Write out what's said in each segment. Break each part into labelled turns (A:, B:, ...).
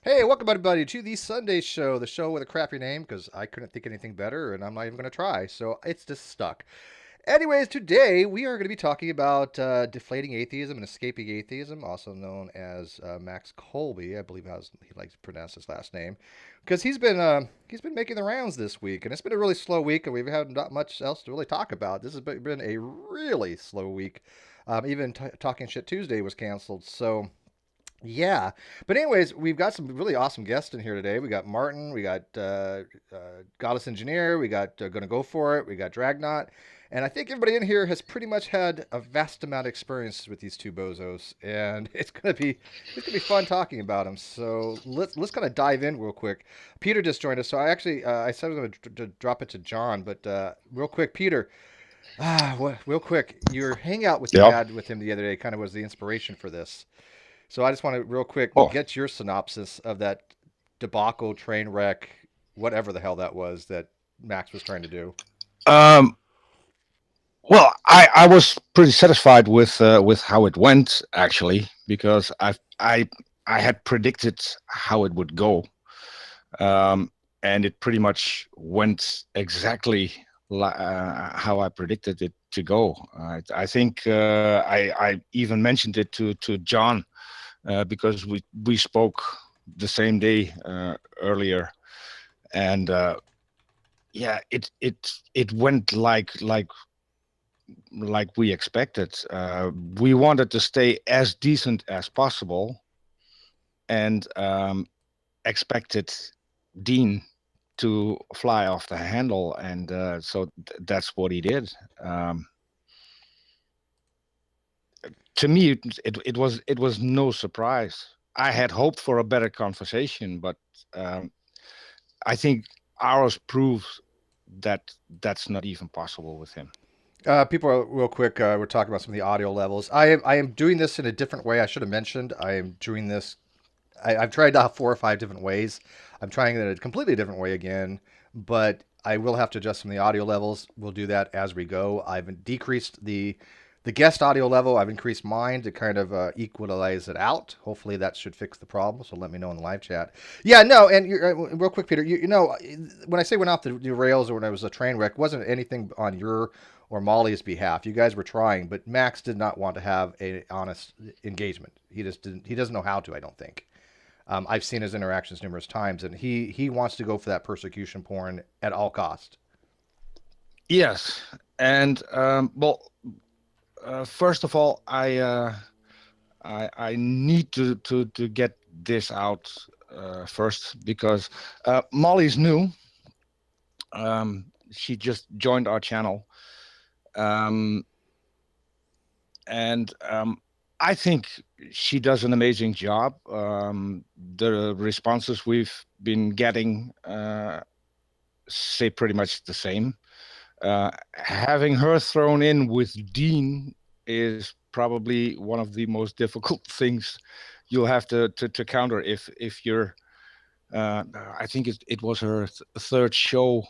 A: Hey, welcome everybody to the Sunday Show, the show with a crappy name because I couldn't think of anything better and I'm not even going to try. So it's just stuck. Anyways, today we are going to be talking about deflating atheism and escaping atheism, also known as Max Kolbe. I believe how he likes to pronounce his last name, because he's been making the rounds this week, and it's been a really slow week, and we've had not much else to really talk about. This has been a really slow week. Even Talking Shit Tuesday was canceled, so yeah, but anyways, we've got some really awesome guests in here today. We got Martin, we got Godless Engineer, we got Gonna Go For It, we got Dragnot, and I think everybody in here has pretty much had a vast amount of experience with these two bozos, and it's gonna be fun talking about them. So let's kind of dive in real quick. Peter just joined us, so I said I was going to drop it to John, but real quick, Peter. Real quick, your hangout with you
B: Yeah.
A: had with him the other day kind of was the inspiration for this. So I just want to real quick
B: Oh,
A: get your synopsis of that debacle, train wreck, whatever the hell that was that Max was trying to do.
B: um, well, I was pretty satisfied with how it went actually because I had predicted how it would go, um, and it pretty much went exactly how I predicted it to go. I think I even mentioned it to John because we spoke the same day earlier, and yeah, it went like we expected. We wanted to stay as decent as possible and expected Dean to fly off the handle, and that's what he did. Um, to me, it was no surprise. I had hoped for a better conversation, but um, I think ours proves that that's not even possible with him.
A: People are real quick. We're talking about some of the audio levels. I am doing this in a different way. I should have mentioned I am doing this. I've tried out 4 or 5 different ways. I'm trying it in a completely different way again, but I will have to adjust some of the audio levels. We'll do that as we go. I've decreased the guest audio level. I've increased mine to kind of equalize it out. Hopefully that should fix the problem. So let me know in the live chat. Yeah, no, and real quick, Peter, when I say went off the rails or when it was a train wreck, wasn't anything on your or Molly's behalf. You guys were trying, but Max did not want to have a honest engagement. He just didn't. He doesn't know how to. I don't think. I've seen his interactions numerous times, and he wants to go for that persecution porn at all cost.
B: Yes, and well, first of all, I need to get this out first because Molly's new. She just joined our channel, um, and I think she does an amazing job. The responses we've been getting say pretty much the same. Having her thrown in with Dean is probably one of the most difficult things you'll have to counter if you're. I think it was her third show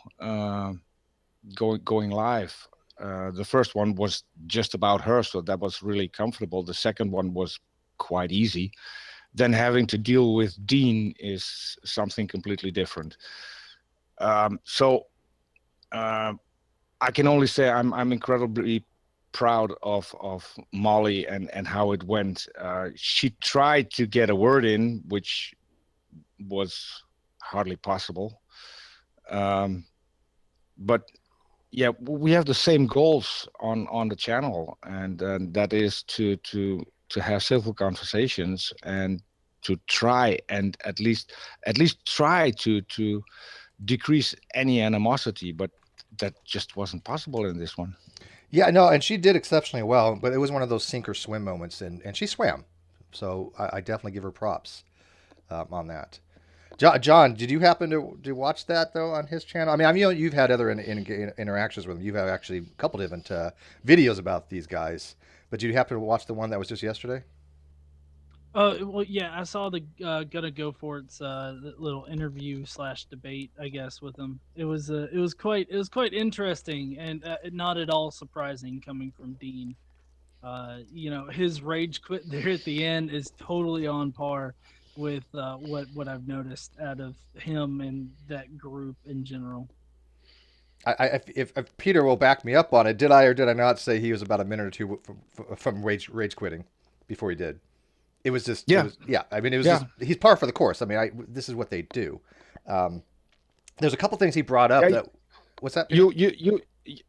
B: going live. The first one was just about her, so that was really comfortable. The second one was quite easy. Then having to deal with Dean is something completely different. So uh, I can only say I'm incredibly proud of Molly and how it went. She tried to get a word in, which was hardly possible. Um, but yeah, we have the same goals on the channel, and that is to have civil conversations and to try and at least try to decrease any animosity. But that just wasn't possible in this one.
A: Yeah, no, and she did exceptionally well, but it was one of those sink or swim moments, and she swam. So I definitely give her props on that. John, did you happen to watch that though on his channel? You've had other interactions with him. You've had actually a couple different videos about these guys, but did you happen to watch the one that was just yesterday?
C: Well, yeah, I saw the "Gonna Go For It's" little interview slash debate, I guess, with him. It was quite interesting and not at all surprising coming from Dean. His rage quit there at the end is totally on par. with what I've noticed out of him and that group in general.
A: If Peter will back me up on it, did I or did I not say he was about a minute or two from rage quitting before he did? It was just, it
B: Yeah,
A: was, yeah. I mean, it was
B: yeah,
A: just, he's par for the course. I mean, this is what they do. Um, there's a couple things he brought up
B: yeah.
A: that, what's that, Peter?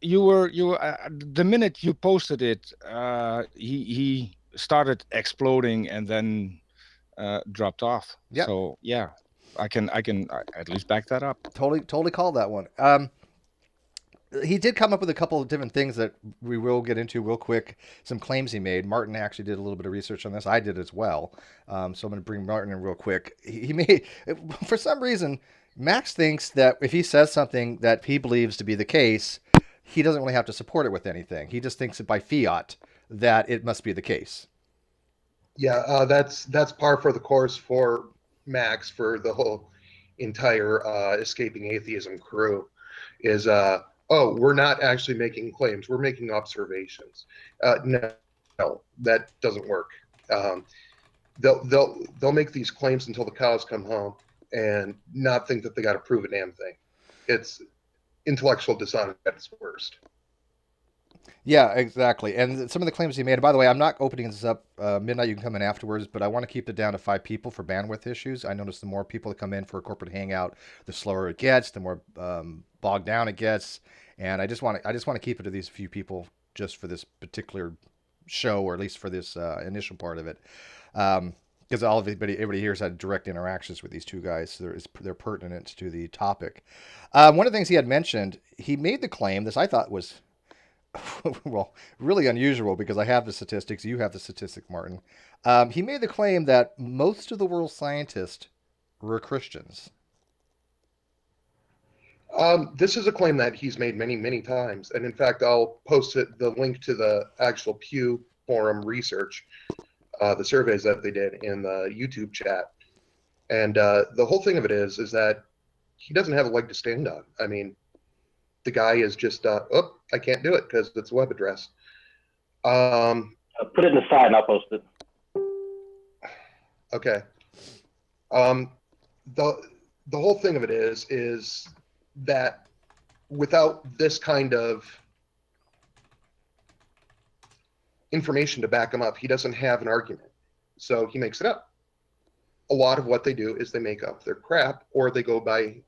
B: You were the minute you posted it, he started exploding and then dropped off.
A: Yep,
B: So yeah, I can at least back that up.
A: totally called that one. He did come up with a couple of different things that we will get into real quick. Some claims he made. Martin actually did a little bit of research on this. I did as well. So I'm going to bring Martin in real quick. He made, for some reason, Max thinks that if he says something that he believes to be the case, he doesn't really have to support it with anything. He just thinks it by fiat that it must be the case.
D: Yeah, that's par for the course for Max, for the whole entire escaping atheism crew. Is oh, we're not actually making claims, we're making observations. No, that doesn't work. Um, they'll make these claims until the cows come home and not think that they got to prove a damn thing. It's intellectual dishonesty at its worst.
A: Yeah, exactly. And some of the claims he made, by the way, I'm not opening this up midnight. You can come in afterwards, but I want to keep it down to 5 people for bandwidth issues. I notice the more people that come in for a corporate hangout, the slower it gets, the more bogged down it gets. And I just want to keep it to these few people just for this particular show, or at least for this initial part of it. Because everybody here has had direct interactions with these two guys, so they're pertinent to the topic. One of the things he had mentioned, he made the claim, this I thought was well, really unusual because I have the statistics. You have the statistic, Martin. He made the claim that most of the world's scientists were Christians.
D: This is a claim that he's made many, many times. And in fact, I'll post the link to the actual Pew Forum research, the surveys that they did in the YouTube chat. And the whole thing of it is that he doesn't have a leg to stand on. I mean, the guy is just, oh, I can't do it because it's a web address.
E: Put it in the side and I'll post it.
D: Okay. The whole thing of it is that without this kind of information to back him up, he doesn't have an argument. So he makes it up. A lot of what they do is they make up their crap, or they go by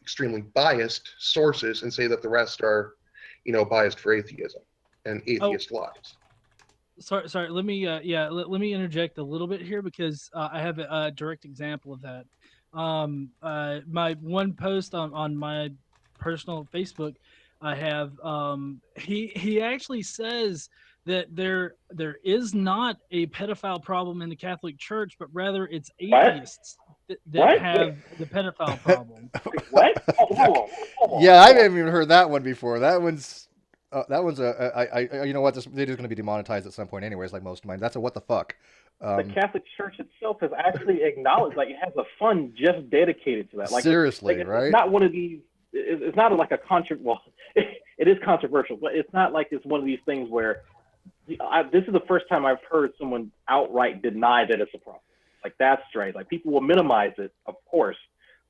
D: extremely biased sources and say that the rest are, biased for atheism and atheist lies.
C: Sorry. Let me let me interject a little bit here because I have a direct example of that. My one post on my personal Facebook, I have he actually says that there is not a pedophile problem in the Catholic Church, but rather it's atheists that have the pedophile problem.
E: What? Hold on.
A: Yeah, I haven't even heard that one before. That one's you know what? This video's going to be demonetized at some point, anyways. Like most of mine. That's a what the fuck.
E: The Catholic Church itself has actually acknowledged, like, it has a fund just dedicated to that. Like,
A: seriously,
E: like,
A: right?
E: It's not one of these. It's not like a well, it is controversial, but it's not like it's one of these things where this is the first time I've heard someone outright deny that it's a problem. Like, that's strange. Like, people will minimize it, of course,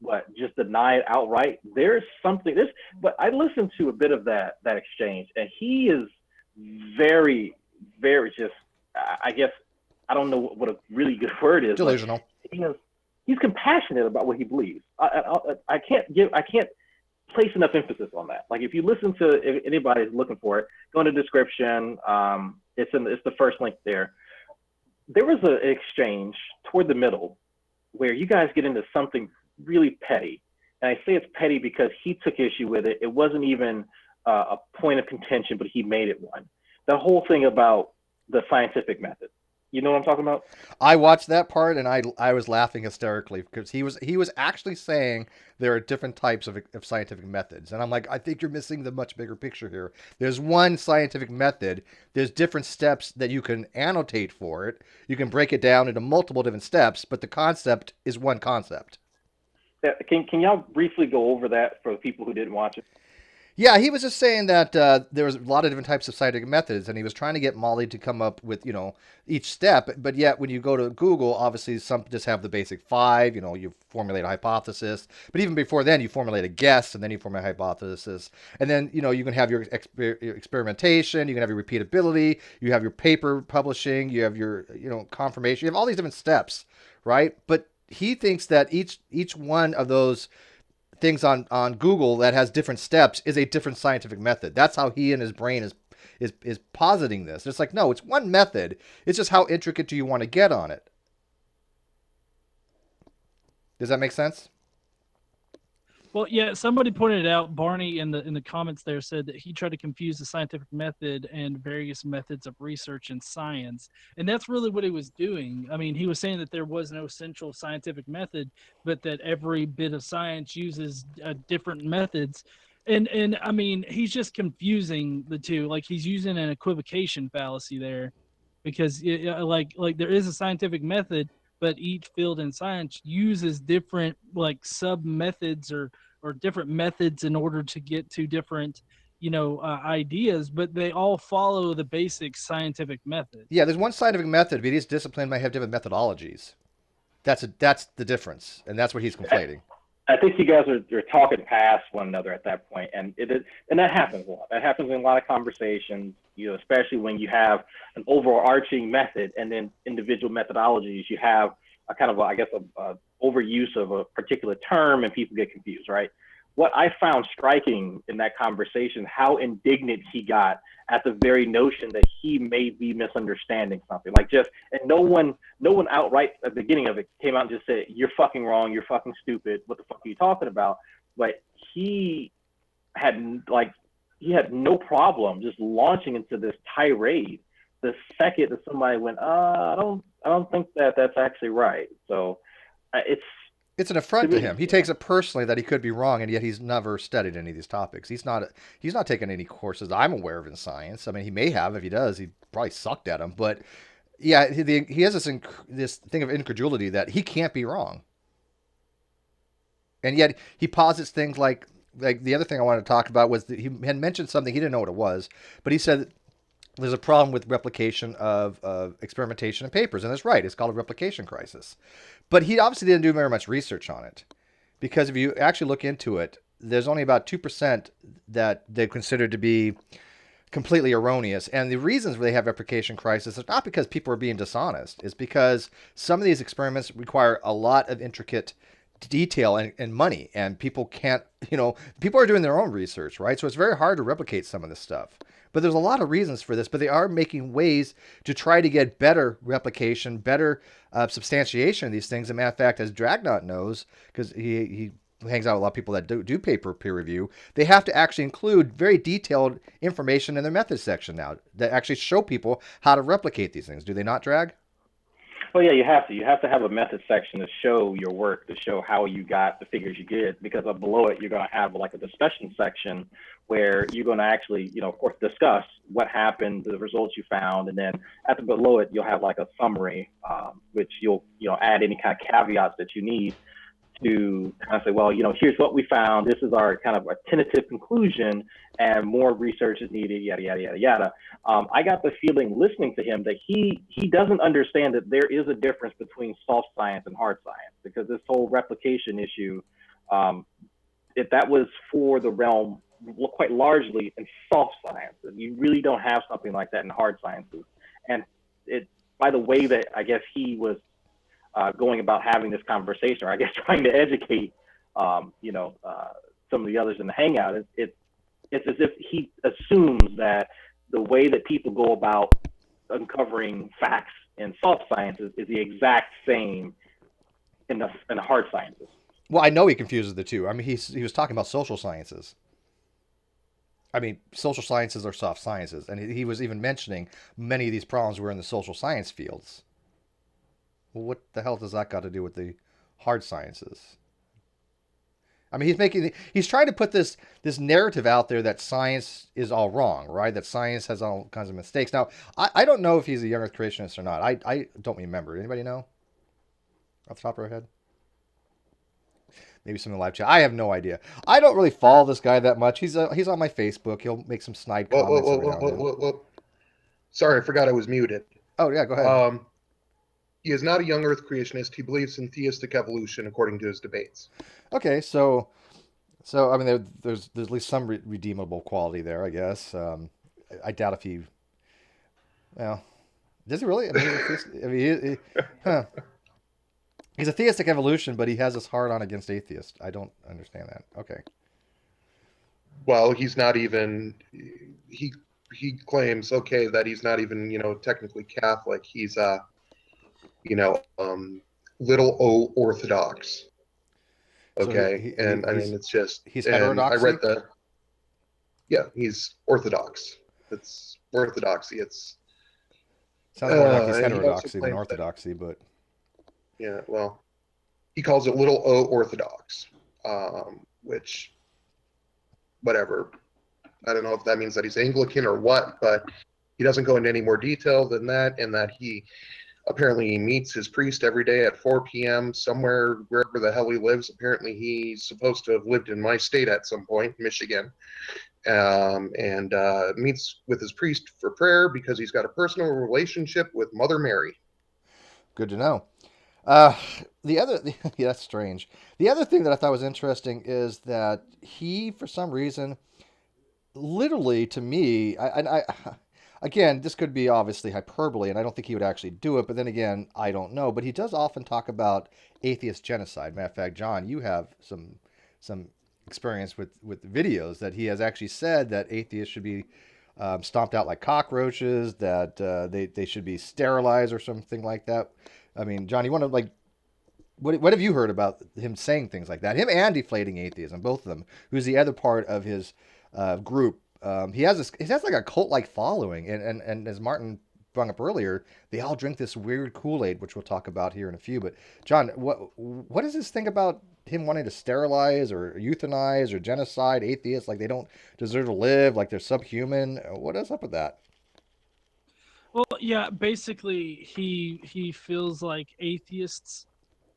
E: but just deny it outright. There's something. But I listened to a bit of that exchange, and he is very, very just. I guess I don't know what a really good word is.
A: Delusional.
E: He's compassionate about what he believes. I can't place enough emphasis on that. Like, if you listen to, if anybody's looking for it, go in the description. It's the first link there. There was an exchange toward the middle where you guys get into something really petty. And I say it's petty because he took issue with it. It wasn't even a point of contention, but he made it one. The whole thing about the scientific method. You know what I'm talking about?
A: I watched that part and I was laughing hysterically because he was actually saying there are different types of scientific methods. And I'm like, I think you're missing the much bigger picture here. There's one scientific method. There's different steps that you can annotate for it. You can break it down into multiple different steps, but the concept is one concept.
E: Can y'all briefly go over that for the people who didn't watch it?
A: Yeah, he was just saying that there was a lot of different types of scientific methods, and he was trying to get Molly to come up with, each step. But yet, when you go to Google, obviously some just have the basic five. You formulate a hypothesis, but even before then, you formulate a guess, and then you formulate a hypothesis, and then you can have your experimentation, you can have your repeatability, you have your paper publishing, you have your confirmation, you have all these different steps, right? But he thinks that each one of those things on Google that has different steps is a different scientific method. That's how he in his brain is positing this. It's like, no, it's one method. It's just how intricate do you want to get on it. Does that make sense?
C: Well, yeah, somebody pointed out, Barney in the comments there said that he tried to confuse the scientific method and various methods of research in science. And that's really what he was doing. I mean, he was saying that there was no central scientific method, but that every bit of science uses different methods. And I mean, he's just confusing the two. Like he's using an equivocation fallacy there, because like there is a scientific method, but each field in science uses different like sub methods or different methods in order to get to different ideas, but they all follow the basic scientific method.
A: Yeah, there's one scientific method, but each discipline might have different methodologies. That's the difference, and that's what he's conflating.
E: I think you guys are talking past one another at that point, and that happens a lot. That happens in a lot of conversations, especially when you have an overarching method and then individual methodologies. You have a kind of, a overuse of a particular term, and people get confused, right? What I found striking in that conversation, how indignant he got at the very notion that he may be misunderstanding something. And no one outright at the beginning of it came out and just said, "You're fucking wrong, you're fucking stupid, what the fuck are you talking about?" But he had no problem just launching into this tirade the second that somebody went, I don't think that's actually right. So
A: it's an affront to him. He takes it personally that he could be wrong, and yet he's never studied any of these topics. He's not taken any courses I'm aware of in science. I mean, he may have. If he does, he probably sucked at them. But yeah, he has this thing of incredulity that he can't be wrong, and yet he posits things like the other thing I wanted to talk about was that he had mentioned something, he didn't know what it was, but he said there's a problem with replication of experimentation in papers, and that's right. It's called a replication crisis. But he obviously didn't do very much research on it, because if you actually look into it, there's only about 2% that they consider to be completely erroneous. And the reasons they have replication crisis is not because people are being dishonest. It's because some of these experiments require a lot of intricate detail and money, and people can't, people are doing their own research, right? So it's very hard to replicate some of this stuff. But there's a lot of reasons for this, but they are making ways to try to get better replication, better substantiation of these things. As a matter of fact, as Dragnot knows, because he hangs out with a lot of people that do paper peer review, they have to actually include very detailed information in their methods section now that actually show people how to replicate these things. Do they not, Drag?
E: Well, yeah, you have to. You have to have a method section to show your work, to show how you got the figures you get, because below it, you're going to have like a discussion section where you're going to actually, of course, discuss what happened, the results you found, and then below it, you'll have like a summary, which you'll, add any kind of caveats that you need to kind of say, well, here's what we found. This is our kind of a tentative conclusion, and more research is needed, yada, yada, yada, yada. I got the feeling listening to him that he doesn't understand that there is a difference between soft science and hard science, because this whole replication issue, if that was for the realm quite largely in soft science, you really don't have something like that in hard sciences. And by the way that I guess he was going about having this conversation, or I guess trying to educate, some of the others in the hangout, it's as if he assumes that the way that people go about uncovering facts in soft sciences is the exact same in the hard sciences.
A: Well, I know he confuses the two. I mean, he was talking about social sciences. I mean, social sciences are soft sciences, and he was even mentioning many of these problems were in the social science fields. Well, what the hell does that got to do with the hard sciences? I mean, he's trying to put this narrative out there that science is all wrong, right? That science has all kinds of mistakes. Now, I don't know if he's a young Earth creationist or not. I don't remember. Anybody know? Off the top of our head? maybe some in the live chat. I have no idea. I don't really follow this guy that much. He's on my Facebook. He'll make some snide
D: Whoa, whoa,
A: comments
D: whoa,
A: every
D: whoa,
A: now and
D: whoa,
A: then.
D: whoa, whoa. Sorry, I forgot I was muted.
A: Oh yeah, go ahead.
D: He is not a young Earth creationist. He believes in theistic evolution, according to his debates.
A: Okay, so I mean, there's at least some redeemable quality there, I guess. I doubt if he, well, does he really? I mean, he's a theist, I mean, huh. He's a theistic evolution, but he has this hard on against atheists. I don't understand that. Okay.
D: Well, he's not even. He claims that he's not even technically Catholic. He's little O Orthodox.
A: So
D: Okay, and I mean it's just
A: he's
D: and I
A: heterodoxy?
D: read he's Orthodox. It's orthodoxy. It's
A: Sounds more like he's
D: and he also
A: heterodoxy than
D: claims that
A: orthodoxy, but
D: well, he calls it little O Orthodox, which whatever. I don't know if that means that he's Anglican or what, but he doesn't go into any more detail than that, and that he apparently meets his priest every day at 4 p.m. somewhere, wherever the hell he lives. Apparently, he's supposed to have lived in my state at some point, Michigan, and meets with his priest for prayer because he's got a personal relationship with Mother Mary.
A: good to know. The other, yeah, that's strange. The other thing that I thought was interesting is that he, for some reason, literally to me, again, this could be obviously hyperbole, and I don't think he would actually do it. But then again, I don't know. But he does often talk about atheist genocide. Matter of fact, John, you have some experience with videos that he has actually said that atheists should be stomped out like cockroaches, that they should be sterilized or something like that. I mean, John, you want to like. What have you heard about him saying things like that? Him and Deflating Atheism, both of them. Who's the other part of his group? He has like a cult like following, and as Martin brought up earlier, they all drink this weird Kool-Aid, which we'll talk about here in a few. But John, what is this thing about him wanting to sterilize or euthanize or genocide atheists? Like they don't deserve to live, like they're subhuman. What is up with that?
C: Well, yeah, basically he feels like atheists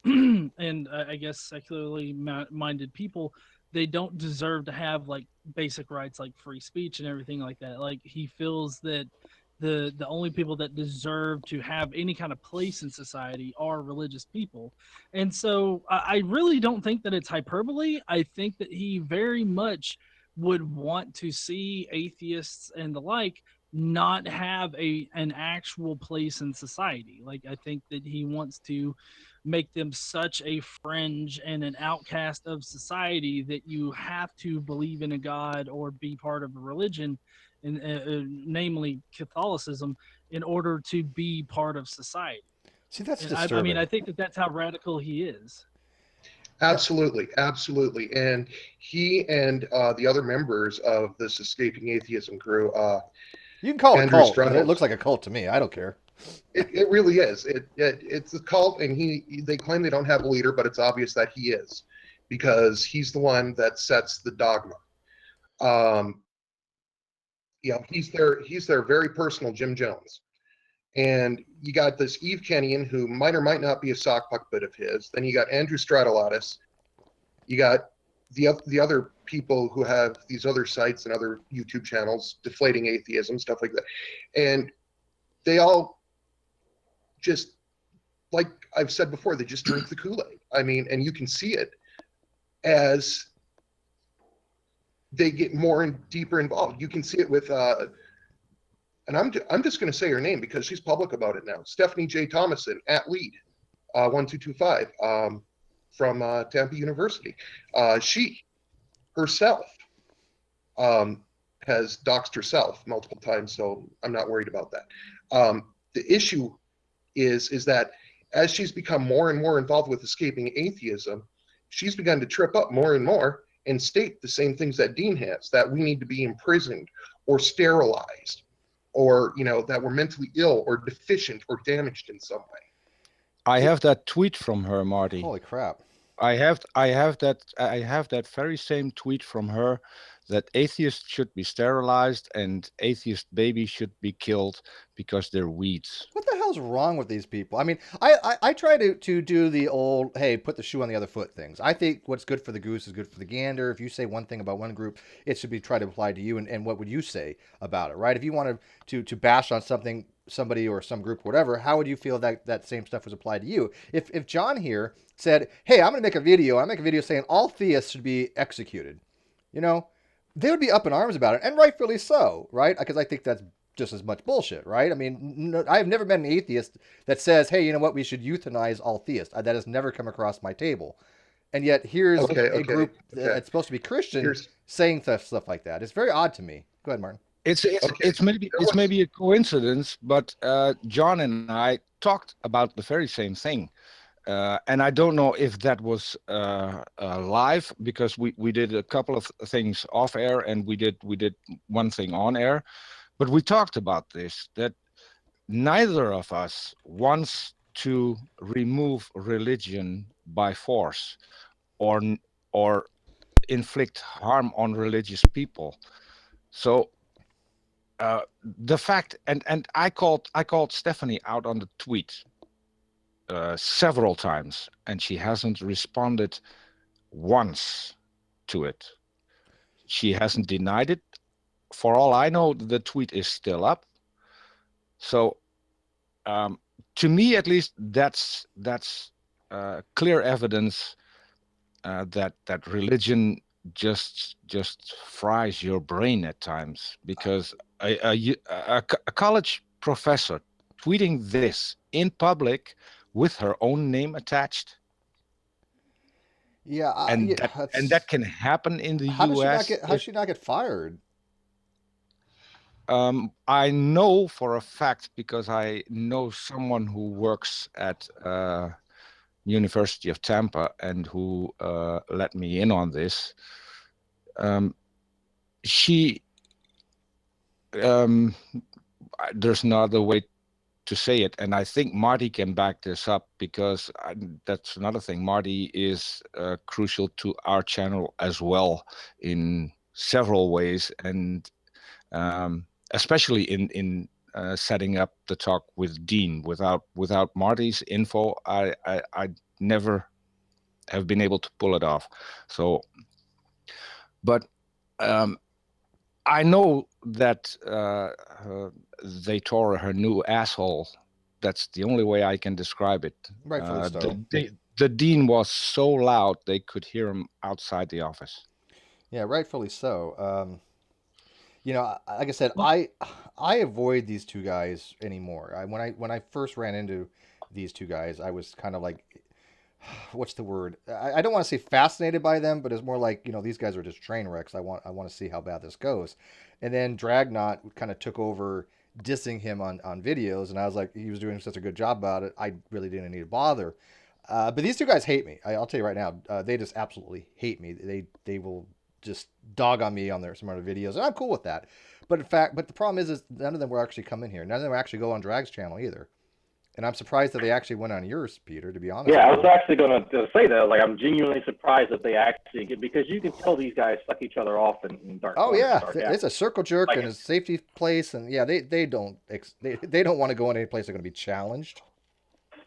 C: and I guess secularly minded people, they don't deserve to have like basic rights like free speech and everything like that. Like he feels that the only people that deserve to have any kind of place in society are religious people. And so I really don't think that it's hyperbole. I think that he very much would want to see atheists and the like not have an actual place in society. Like I think that he wants to make them such a fringe and an outcast of society that you have to believe in a god or be part of a religion, and namely Catholicism, in order to be part of society.
A: See, that's
C: And I mean,
A: disturbing.
C: I think that that's how radical he is.
D: Absolutely, absolutely. And he and the other members of this escaping atheism crew,
A: You can call it a
D: Andrew
A: cult because it
D: Straddles,
A: looks like a cult to me. I don't care.
D: it really is. It's a cult, and they claim they don't have a leader, but it's obvious that he is, because he's the one that sets the dogma. Um, he's their very personal Jim Jones. And you got this Eve Kenyon, who might or might not be a sock puppet of his. Then you got Andrew Straddles. You got the other people who have these other sites and other YouTube channels, Deflating Atheism, stuff like that. And they all just, like I've said before, they just drink the Kool-Aid. I mean, and you can see it as they get more and deeper involved. You can see it with and I'm just going to say her name because she's public about it now. Stephanie J. Thomason at lead 1225 from Tampa University. She herself has doxed herself multiple times, so I'm not worried about that. The issue is that as she's become more and more involved with escaping atheism, she's begun to trip up more and more and state the same things that Dean has, that we need to be imprisoned or sterilized, or that we're mentally ill or deficient or damaged in some way.
B: I have that tweet from her, Marty.
A: Holy crap!
B: I have that very same tweet from her, that atheists should be sterilized and atheist babies should be killed because they're weeds.
A: What the hell's wrong with these people? I mean, I try to do the old, hey, put the shoe on the other foot things. I think what's good for the goose is good for the gander. If you say one thing about one group, it should be tried to apply to you. And what would you say about it, right? If you wanted to bash on somebody or some group, or whatever, how would you feel that that same stuff was applied to you? If John here said, hey, I'm going to make a video, I make a video saying all theists should be executed, you know, they would be up in arms about it, and rightfully so, right? Because I think that's just as much bullshit, right? I mean, no, I've never met an atheist that says, hey, you know what, we should euthanize all theists. That has never come across my table. And yet here's a group that's supposed to be Christian saying stuff like that. It's very odd to me. Go ahead, Martin.
B: It's maybe a coincidence, but John and I talked about the very same thing. And I don't know if that was live, because we did a couple of things off air and we did one thing on air, but we talked about this, that neither of us wants to remove religion by force or inflict harm on religious people. So the fact, and I called Stephanie out on the tweet several times, and she hasn't responded once to it. She hasn't denied it. For all I know, the tweet is still up. So to me, at least, that's clear evidence that religion just fries your brain at times, because a college professor tweeting this in public with her own name attached.
A: Yeah,
B: and that can happen in the U.S.
A: How does she not get fired?
B: I know for a fact, because I know someone who works at University of Tampa and who let me in on this. There's no other way to say it, and I think Marty can back this up, because that's another thing. Marty is crucial to our channel as well in several ways, and especially in setting up the talk with Dean. Without Marty's info, I never have been able to pull it off. So, but I know that they tore her new asshole. That's the only way I can describe it.
A: Rightfully so.
B: The dean was so loud they could hear him outside the office.
A: Yeah, rightfully so. You know, like I said, I avoid these two guys anymore. When I first ran into these two guys, I was kind of like, what's the word? I don't want to say fascinated by them, but it's more like, you know, these guys are just train wrecks. I want to see how bad this goes. And then Dragnot kind of took over dissing him on videos, and I was like, he was doing such a good job about it, I really didn't need to bother. But these two guys hate me. I'll tell you right now, they just absolutely hate me. They will just dog on me on some other videos, and I'm cool with that. But the problem is none of them will actually come in here. None of them will actually go on Drag's channel either. And I'm surprised that they actually went on yours, Peter, to be honest.
E: Yeah, I was actually going to say that. Like, I'm genuinely surprised that they actually get, because you can tell these guys suck each other off in dark.
A: Oh yeah, it's a circle jerk and a safety place, and yeah, they don't want to go in any place they're going to be challenged.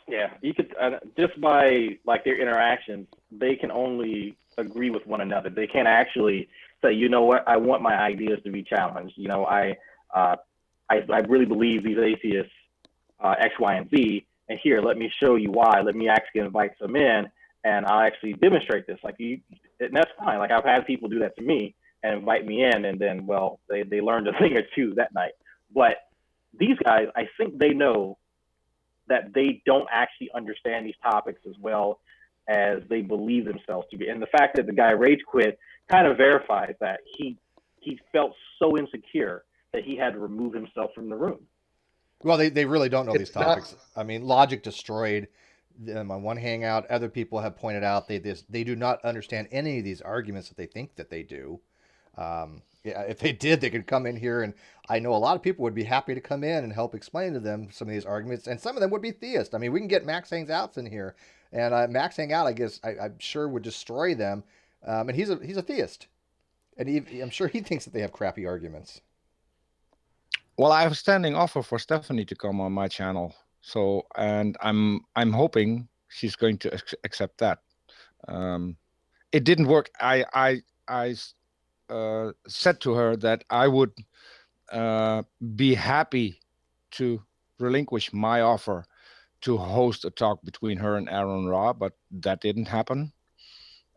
E: Yeah, you could just by like their interactions, they can only agree with one another. They can't actually say, you know what, I want my ideas to be challenged. You know, I really believe these atheists X, Y, and Z, and here, let me show you why. Let me actually invite some in, and I'll actually demonstrate this. Like and that's fine. Like, I've had people do that to me and invite me in, and then, well, they learned a thing or two that night. But these guys, I think they know that they don't actually understand these topics as well as they believe themselves to be. And the fact that the guy rage quit kind of verifies that. He felt so insecure that he had to remove himself from the room.
A: Well, they really don't know these topics. I mean, Logic destroyed them on one hangout. Other people have pointed out they do not understand any of these arguments that they think that they do. Yeah, if they did, they could come in here, and I know a lot of people would be happy to come in and help explain to them some of these arguments, and some of them would be theists. I mean, we can get Max Hangouts in here, and Max Hangout, I guess, I'm sure would destroy them. And he's a theist, and I'm sure he thinks that they have crappy arguments.
B: Well, I have a standing offer for Stephanie to come on my channel, so and I'm hoping she's going to accept that. It didn't work. I said to her that I would be happy to relinquish my offer to host a talk between her and Aaron Ra, but that didn't happen.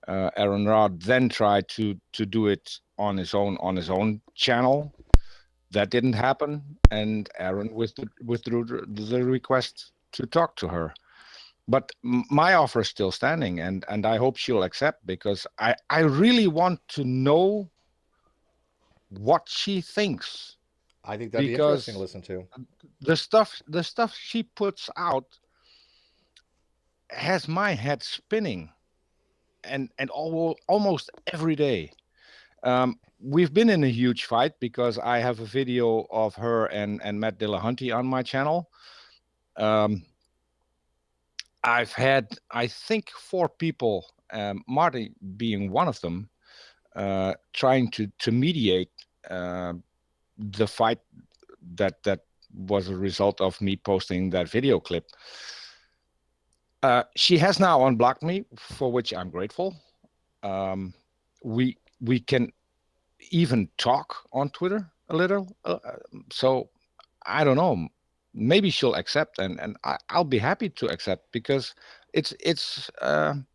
B: Aaron Ra then tried to do it on his own channel. That didn't happen, and Aaron withdrew the request to talk to her. But my offer is still standing, and I hope she'll accept, because I really want to know what she thinks.
A: I think that'd be interesting to listen to.
B: The stuff she puts out has my head spinning, and almost every day. We've been in a huge fight because I have a video of her and Matt Dillahunty on my channel. I've had, I think, 4 people, Marty being one of them, trying to mediate the fight that was a result of me posting that video clip. She has now unblocked me, for which I'm grateful. We can even talk on Twitter a little. So I don't know. Maybe she'll accept, and I'll be happy to accept, because it's I'm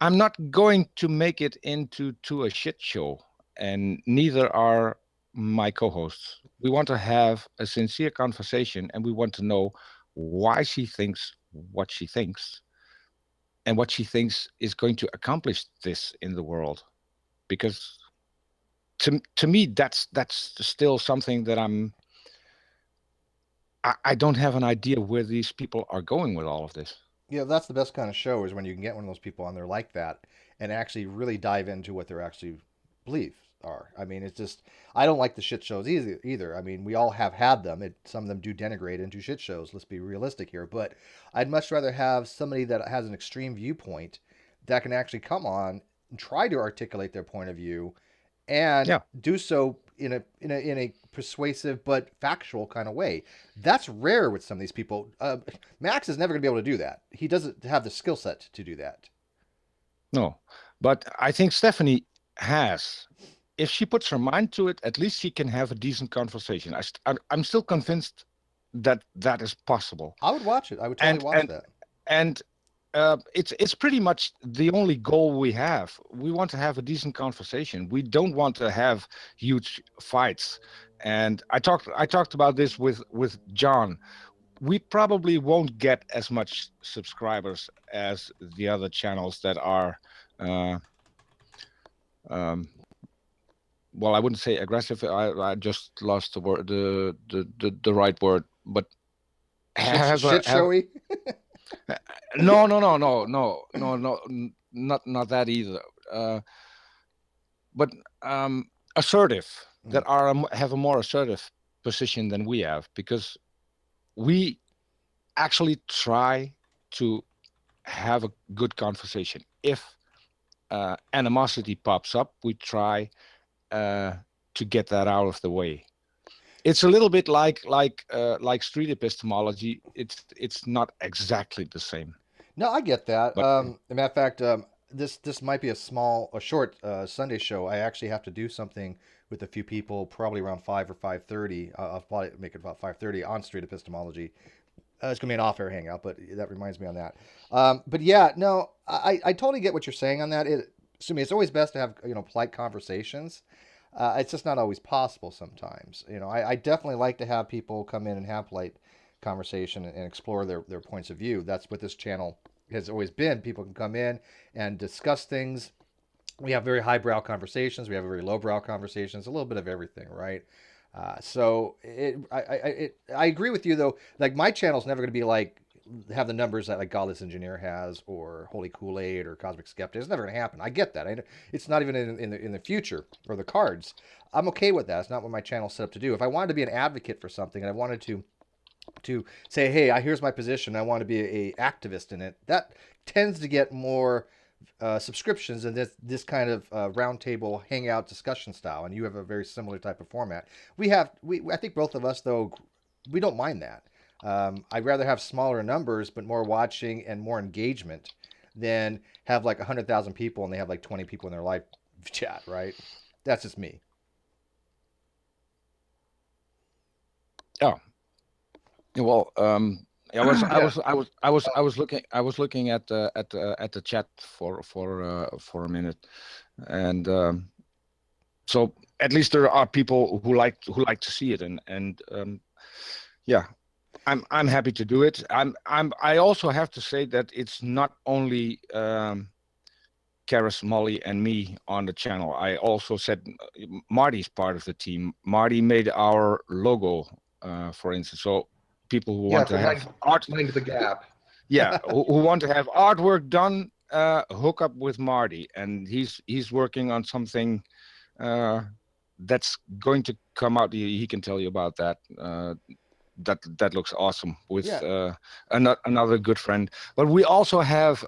B: not going to make it into a shit show, and neither are my co-hosts. We want to have a sincere conversation, and we want to know why she thinks what she thinks, and what she thinks is going to accomplish this in the world. Because to me, that's still something that I don't have an idea where these people are going with all of this.
A: Yeah, that's the best kind of show, is when you can get one of those people on there like that and actually really dive into what their actually beliefs are. I mean, it's just, I don't like the shit shows either. I mean, we all have had them. Some of them do denigrate into shit shows. Let's be realistic here. But I'd much rather have somebody that has an extreme viewpoint that can actually come on and try to articulate their point of view, and do so in a persuasive but factual kind of way. That's rare with some of these people. Max is never going to be able to do that. He doesn't have the skill set to do that.
B: No, but I think Stephanie has. If she puts her mind to it, at least she can have a decent conversation. I'm still convinced that is possible.
A: I would watch it. I would totally watch that.
B: And it's pretty much the only goal we have. We want to have a decent conversation. We don't want to have huge fights. And I talked about this with John. We probably won't get as much subscribers as the other channels that are well, I wouldn't say aggressive. I just lost the word, the right word, but
A: shit showy.
B: No, not that either. But assertive, that have a more assertive position than we have, because we actually try to have a good conversation. If animosity pops up, we try to get that out of the way. It's a little bit like street epistemology. It's not exactly the same.
A: No, I get that. As a matter of fact, this might be a short Sunday show. I actually have to do something with a few people, probably around 5 or 5:30. I'll probably make it about 5:30 on street epistemology. It's gonna be an off-air hangout, but that reminds me on that. But yeah, no, I totally get what you're saying on that. It's always best to have polite conversations. It's just not always possible sometimes. I definitely like to have people come in and have polite conversation and explore their points of view. That's what this channel has always been. People can come in and discuss things. We have very highbrow conversations. We have very lowbrow conversations. A little bit of everything, right? So I agree with you though. Like, my channel is never going to be like have the numbers that like Godless Engineer has, or Holy Kool-Aid, or Cosmic Skeptic. It's never going to happen. I get that. It's not even in the future or the cards. I'm okay with that. It's not what my channel's set up to do. If I wanted to be an advocate for something and I wanted to say, hey, here's my position, I want to be a activist in it, that tends to get more subscriptions than this kind of roundtable hangout discussion style. And you have a very similar type of format. I think both of us, though, we don't mind that. I'd rather have smaller numbers but more watching and more engagement than have like 100,000 people and they have like 20 people in their live chat, right? That's just me.
B: Yeah. Well, I was looking at the chat for a minute, and so at least there are people who like to see it, and yeah, I'm happy to do it. I also have to say that it's not only Karis, Molly, and me on the channel. I also said Marty's part of the team. Marty made our logo, for instance. So people who want to have art,
D: Mind the Gap.
B: yeah, who want to have artwork done, hook up with Marty, and he's working on something that's going to come out. He can tell you about that. That looks awesome with another good friend. But we also have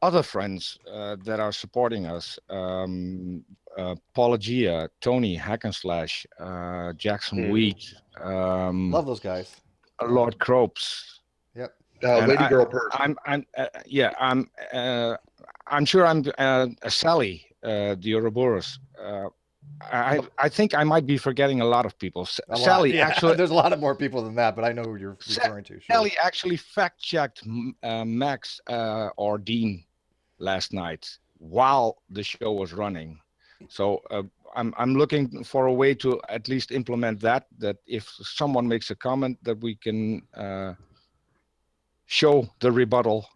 B: other friends that are supporting us. Paula Gia, Tony Hackenslash, Jackson Wheat.
A: Love those guys.
B: Lord Cropes.
A: Yep.
D: Lady Girl Person.
B: I'm sure I'm Sally, the Ouroboros. I think I might be forgetting a lot of people. Sally, actually,
A: there's a lot of more people than that, but I know who you're referring to. Sure.
B: Sally actually fact-checked Max or Dean last night while the show was running. So I'm looking for a way to at least implement that if someone makes a comment that we can show the rebuttal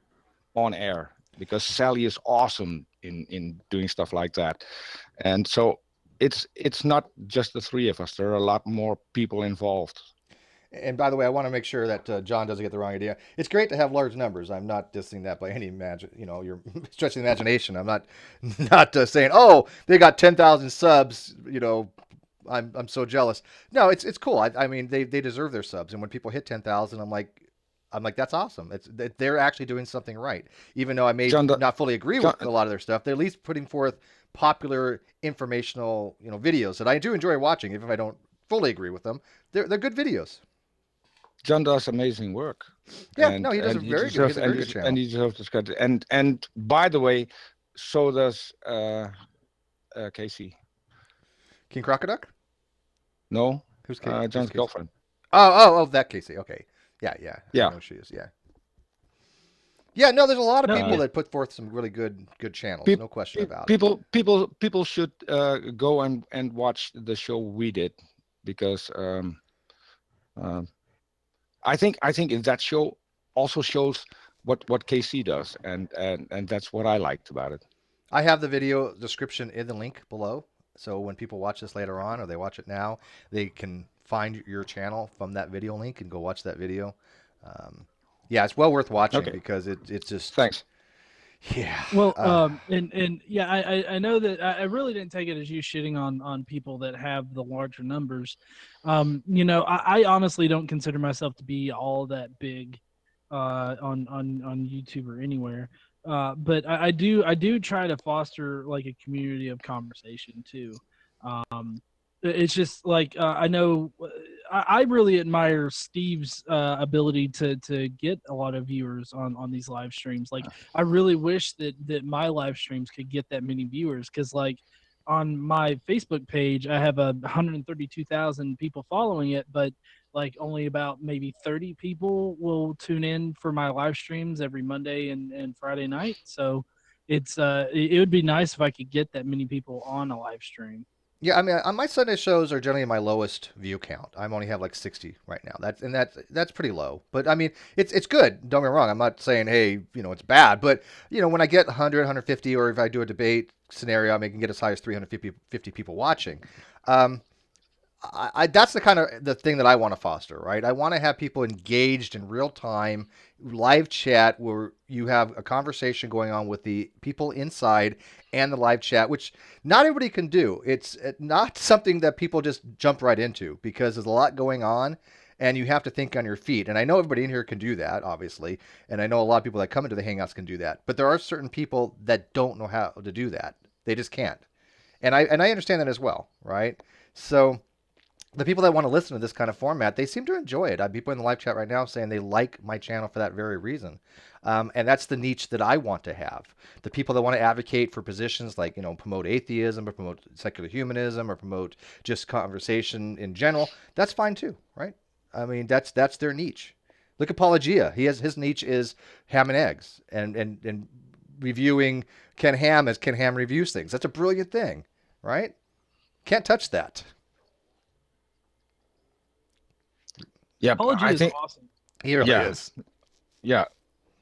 B: on air, because Sally is awesome in doing stuff like that. And so it's not just the three of us. There are a lot more people involved.
A: And by the way, I want to make sure that John doesn't get the wrong idea. It's great to have large numbers. I'm not dissing that by any you're stretching the imagination. I'm not saying, oh, they got 10,000 subs. I'm so jealous. No, it's cool. I mean, they deserve their subs. And when people hit 10,000, I'm like, that's awesome. They're actually doing something right. Even though I may not fully agree with a lot of their stuff, they're at least putting forth popular informational, videos that I do enjoy watching, even if I don't fully agree with them. They're good videos.
B: John does amazing work.
A: Yeah, he does a very good channel.
B: And he deserves this credit. And by the way, so does Casey.
A: King Crocoduck?
B: No.
A: Who's Casey?
B: John's girlfriend.
A: Oh, that Casey. Okay. Yeah. I know who she is. Yeah. Yeah, no, there's a lot of people that put forth some really good channels. No question about it.
B: People should go and watch the show we did, because I think that show also shows what KC does, and that's what I liked about it.
A: I have the video description in the link below, so when people watch this later on or they watch it now, they can find your channel from that video link and go watch that video. It's well worth watching because it's just
B: thanks.
A: Yeah.
C: Well, I know that I really didn't take it as you shitting on people that have the larger numbers. I honestly don't consider myself to be all that big on YouTube or anywhere. But I do try to foster like a community of conversation too. It's just like I know I really admire Steve's ability to get a lot of viewers on these live streams. Like I really wish that my live streams could get that many viewers, because like on my Facebook page I have 132,000 people following it, but like only about maybe 30 people will tune in for my live streams every Monday and Friday night. So it would be nice if I could get that many people on a live stream.
A: Yeah, I mean, my Sunday shows are generally my lowest view count. I only have like 60 right now. That's pretty low. But I mean, it's good. Don't get me wrong. I'm not saying, hey, it's bad. But when I get 100, 150, or if I do a debate scenario, I can get as high as 350 people watching. that's the kind of the thing that I want to foster, right? I want to have people engaged in real time, live chat where you have a conversation going on with the people inside and the live chat, which not everybody can do. It's not something that people just jump right into because there's a lot going on and you have to think on your feet. And I know everybody in here can do that, obviously. And I know a lot of people that come into the Hangouts can do that. But there are certain people that don't know how to do that. They just can't. And I understand that as well, right? So the people that want to listen to this kind of format, they seem to enjoy it. I have people in the live chat right now saying they like my channel for that very reason. And that's the niche that I want to have. The people that want to advocate for positions like, promote atheism or promote secular humanism or promote just conversation in general, that's fine too, right? I mean, that's their niche. Look at Apologia. His niche is ham and eggs and reviewing Ken Ham as Ken Ham reviews things. That's a brilliant thing, right? Can't touch that.
B: Yeah,
C: Apology
B: I
C: is
B: think
C: awesome.
A: He really
B: Yeah.
A: is.
B: yeah,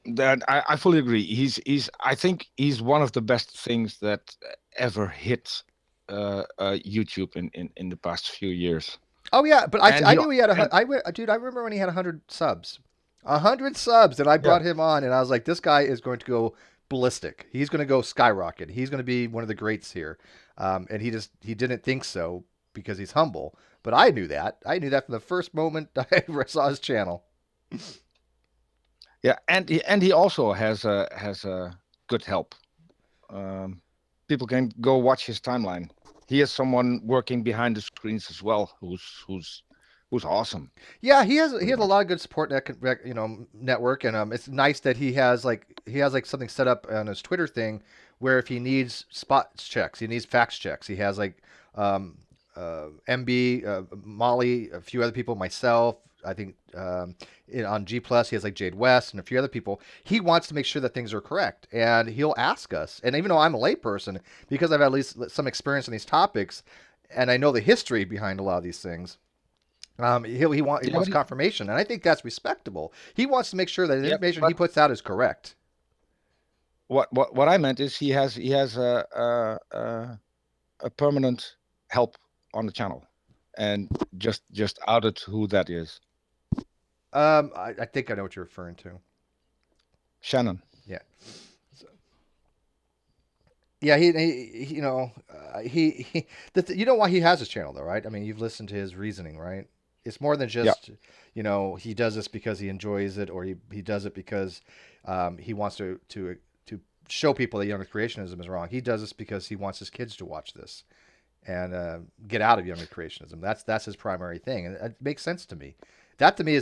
B: that I fully agree. He's I think he's one of the best things that ever hit YouTube in the past few years.
A: Oh yeah, but
B: And
A: I
B: he
A: knew he had
B: and
A: dude, I remember when he had 100 subs. 100 subs, and I
B: yeah,
A: brought him on, and I was like, this guy is going to go ballistic. He's going to go skyrocket. He's going to be one of the greats here. And he didn't think so because he's humble. But I knew that. I knew that from the first moment I ever saw his channel.
B: yeah, and he also has a good help. Um, People can go watch his timeline. He has someone working behind the screens as well, who's awesome.
A: Yeah, he
B: Pretty
A: has a
B: much.
A: lot of good support network, and it's nice that he has something set up on his Twitter thing where if he needs spot checks, he needs fact checks. He has like MB, Molly, a few other people, myself. I think on G Plus he has like Jade West and a few other people. He wants to make sure that things are correct, and he'll ask us. And even though I'm a layperson, because I've had at least some experience in these topics, and I know the history behind a lot of these things. He
B: Yeah,
A: wants confirmation, and I think that's respectable. He wants to make sure that the
B: yeah,
A: information he
B: but
A: puts out is correct.
B: what I meant is he has a permanent help on the channel, and just outed who that is.
A: I think I know what you're referring to.
B: Shannon.
A: Yeah, so, yeah. You know why he has his channel though, right? I mean, you've listened to his reasoning, right? It's more than
B: Yeah,
A: just he does this because he enjoys it, or he does it because he wants to show people that younger creationism is wrong. He does this because he wants his kids to watch this and get out of younger creationism. That's his primary thing, and it makes sense to me. That to me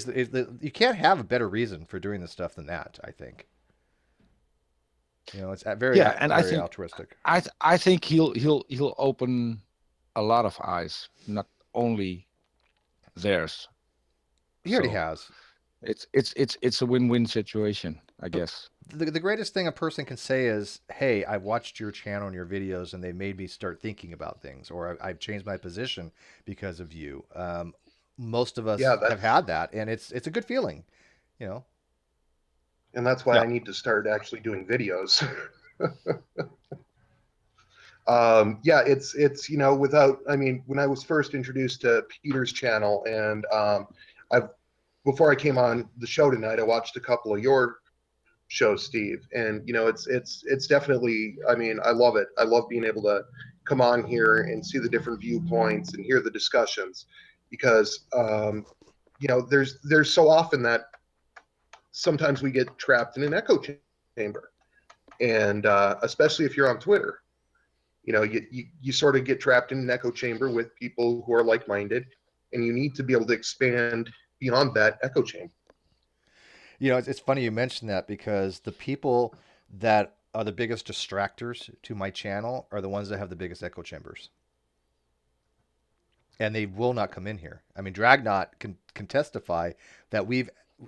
A: you can't have a better reason for doing this stuff than that. I think it's
B: yeah, and
A: very altruistic.
B: I think he'll open a lot of eyes, not only theirs.
A: He already
B: So
A: has.
B: it's a win-win situation, I
A: But
B: guess.
A: the greatest thing a person can say is, "Hey, I watched your channel and your videos, and they made me start thinking about things, or I've changed my position because of you." Most of
D: Yeah,
A: us have had that, and it's a good feeling, you know.
D: and that's why
B: Yeah,
D: I need to start actually doing videos. Yeah, it's without. I mean, when I was first introduced to Peter's channel, and I've before I came on the show tonight, I watched a couple of your shows, Steve, and it's definitely. I mean, I love it. I love being able to come on here and see the different viewpoints and hear the discussions, because there's so often that sometimes we get trapped in an echo chamber, and especially if you're on Twitter. You sort of get trapped in an echo chamber with people who are like-minded, and you need to be able to expand beyond that echo chamber.
A: It's funny you mentioned that because the people that are the biggest distractors to my channel are the ones that have the biggest echo chambers, and they will not come in here. I mean, Dragnot can testify that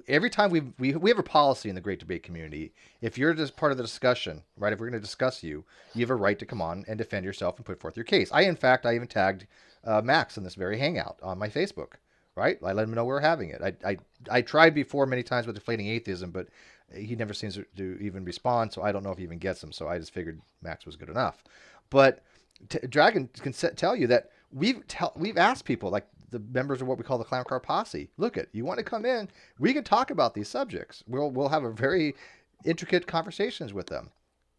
A: every time we have a policy in the Great Debate community. If you're just part of the discussion, right? If we're going to discuss you have a right to come on and defend yourself and put forth your case. I even tagged Max in this very hangout on my Facebook. Right? I let him know we were having it. I tried before many times with Deflating Atheism, but he never seems to even respond. So I don't know if he even gets them. So I just figured Max was good enough. But Dragon can tell you that we've asked people like the members of what we call the Clown Car Posse. Look, you want to come in, we can talk about these subjects. We'll have a very intricate conversations with them.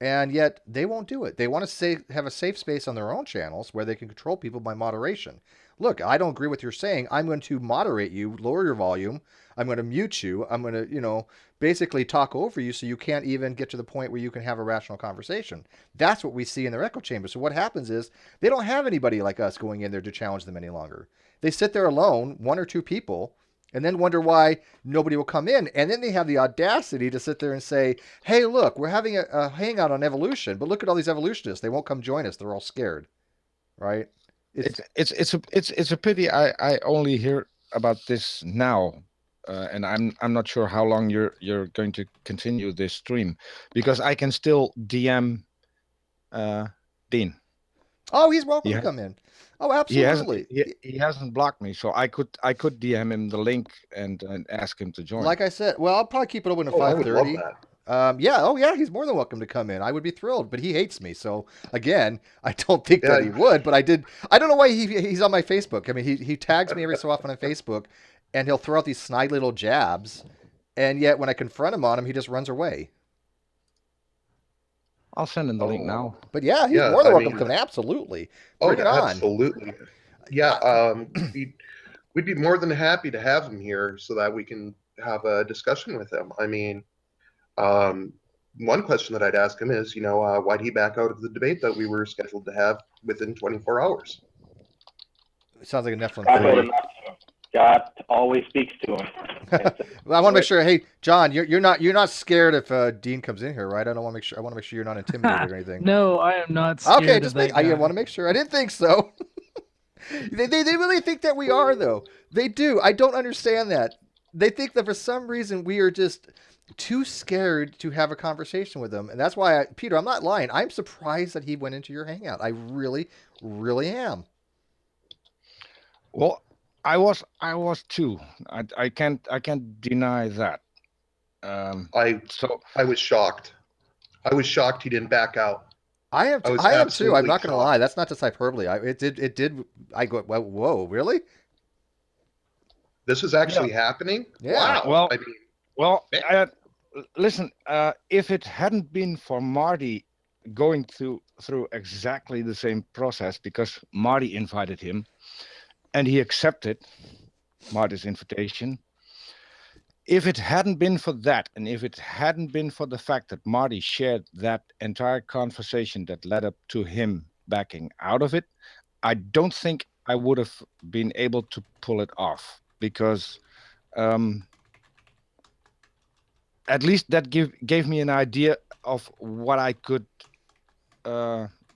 A: And yet they won't do it. They want to have a safe space on their own channels where they can control people by moderation. Look, I don't agree with your saying. I'm going to moderate you, lower your volume. I'm going to mute you. I'm going to, basically talk over you so you can't even get to the point where you can have a rational conversation. That's what we see in their echo chamber. So what happens is they don't have anybody like us going in there to challenge them any longer. They sit there alone, one or two people, and then wonder why nobody will come in. And then they have the audacity to sit there and say, hey, look, we're having a hangout on evolution, but look at all these evolutionists. They won't come join us. They're all scared, right?
B: It's a pity I only hear about this now, and I'm not sure how long you're going to continue this stream, because I can still DM Dean.
A: Oh, he's welcome to come in. Oh, absolutely.
B: He hasn't blocked me, so I could DM him the link and ask him to join.
A: Like I said, well, I'll probably keep it open to 5:30.
D: I would love that.
A: Yeah, he's more than welcome to come in. I would be thrilled, but he hates me. So again, I don't think that he would, but I don't know why he's on my Facebook. I mean, he tags me every so often on Facebook, and he'll throw out these snide little jabs, and yet when I confront him on him, he just runs away.
B: I'll send him the link now.
A: But yeah, he's more than welcome to come in. Absolutely. Bring it on.
D: Absolutely. Yeah, we'd be more than happy to have him here so that we can have a discussion with him. I mean, one question that I'd ask him is, why'd he back out of the debate that we were scheduled to have within 24 hours?
A: It sounds like a Nephilim theory.
E: God always speaks to him.
A: Well, I want to make sure. Hey, John, you're not scared if Dean comes in here, right? I want to make sure you're not intimidated or anything.
C: No, I am not scared.
A: Okay, I want to make sure. I didn't think so. They really think that we are, though. They do. I don't understand that. They think that for some reason we are just too scared to have a conversation with them, and that's why Peter, I'm not lying. I'm surprised that he went into your hangout. I really, really am.
B: Well, I was too. I can't deny that.
D: I was shocked. I was shocked he didn't back out.
A: I am too. I'm not going to lie. That's not just hyperbole. It did. I go, whoa, really?
D: This is actually happening?
A: Yeah.
D: Wow.
B: Listen. If it hadn't been for Marty going through exactly the same process, because Marty invited him, and he accepted Marty's invitation. If it hadn't been for that, and if it hadn't been for the fact that Marty shared that entire conversation that led up to him backing out of it, I don't think I would have been able to pull it off, because at least that gave me an idea of what I could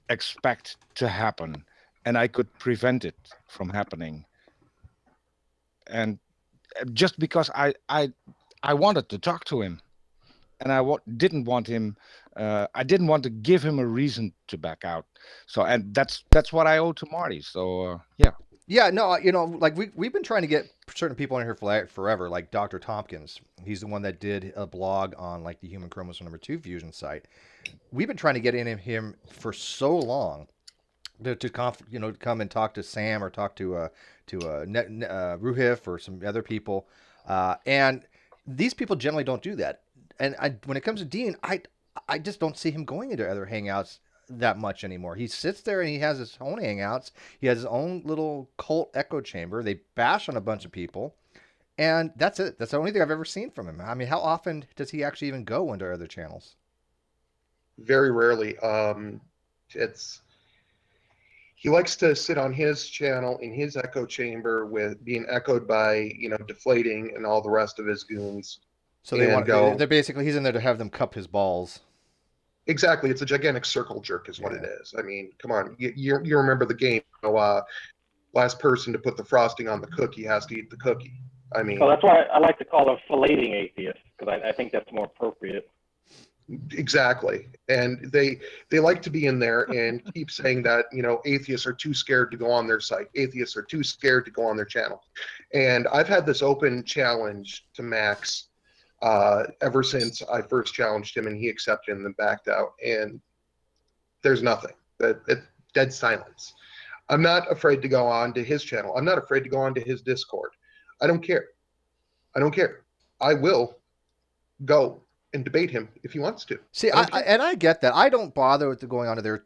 B: expect to happen. And I could prevent it from happening. And just because I wanted to talk to him, and I didn't want him. I didn't want to give him a reason to back out. So, and that's what I owe to Marty. So yeah.
A: Yeah, no, like we've been trying to get certain people in here forever, like Dr. Tompkins. He's the one that did a blog on like the human chromosome number 2 fusion site. We've been trying to get in him for so long. To come and talk to Sam or talk to Ruhif or some other people, and these people generally don't do that. And when it comes to Dean, I just don't see him going into other hangouts that much anymore. He sits there and he has his own hangouts. He has his own little cult echo chamber. They bash on a bunch of people, and that's it. That's the only thing I've ever seen from him. I mean, how often does he actually even go into other channels?
D: Very rarely. He likes to sit on his channel in his echo chamber with being echoed by, Deflating and all the rest of his goons.
A: So they're basically, he's in there to have them cup his balls.
D: Exactly. It's a gigantic circle jerk is what it is. I mean, come on. You remember the game, last person to put the frosting on the cookie has to eat the cookie. I mean.
E: Well, that's why I like to call them filleting atheists, because I think that's more appropriate.
D: Exactly. And they like to be in there and keep saying that, atheists are too scared to go on their site. Atheists are too scared to go on their channel. And I've had this open challenge to Max ever since I first challenged him, and he accepted and then backed out. And there's nothing. Dead silence. I'm not afraid to go on to his channel. I'm not afraid to go on to his Discord. I don't care. I don't care. I will go and debate him if he wants to.
A: See, I get that. I don't bother with going onto their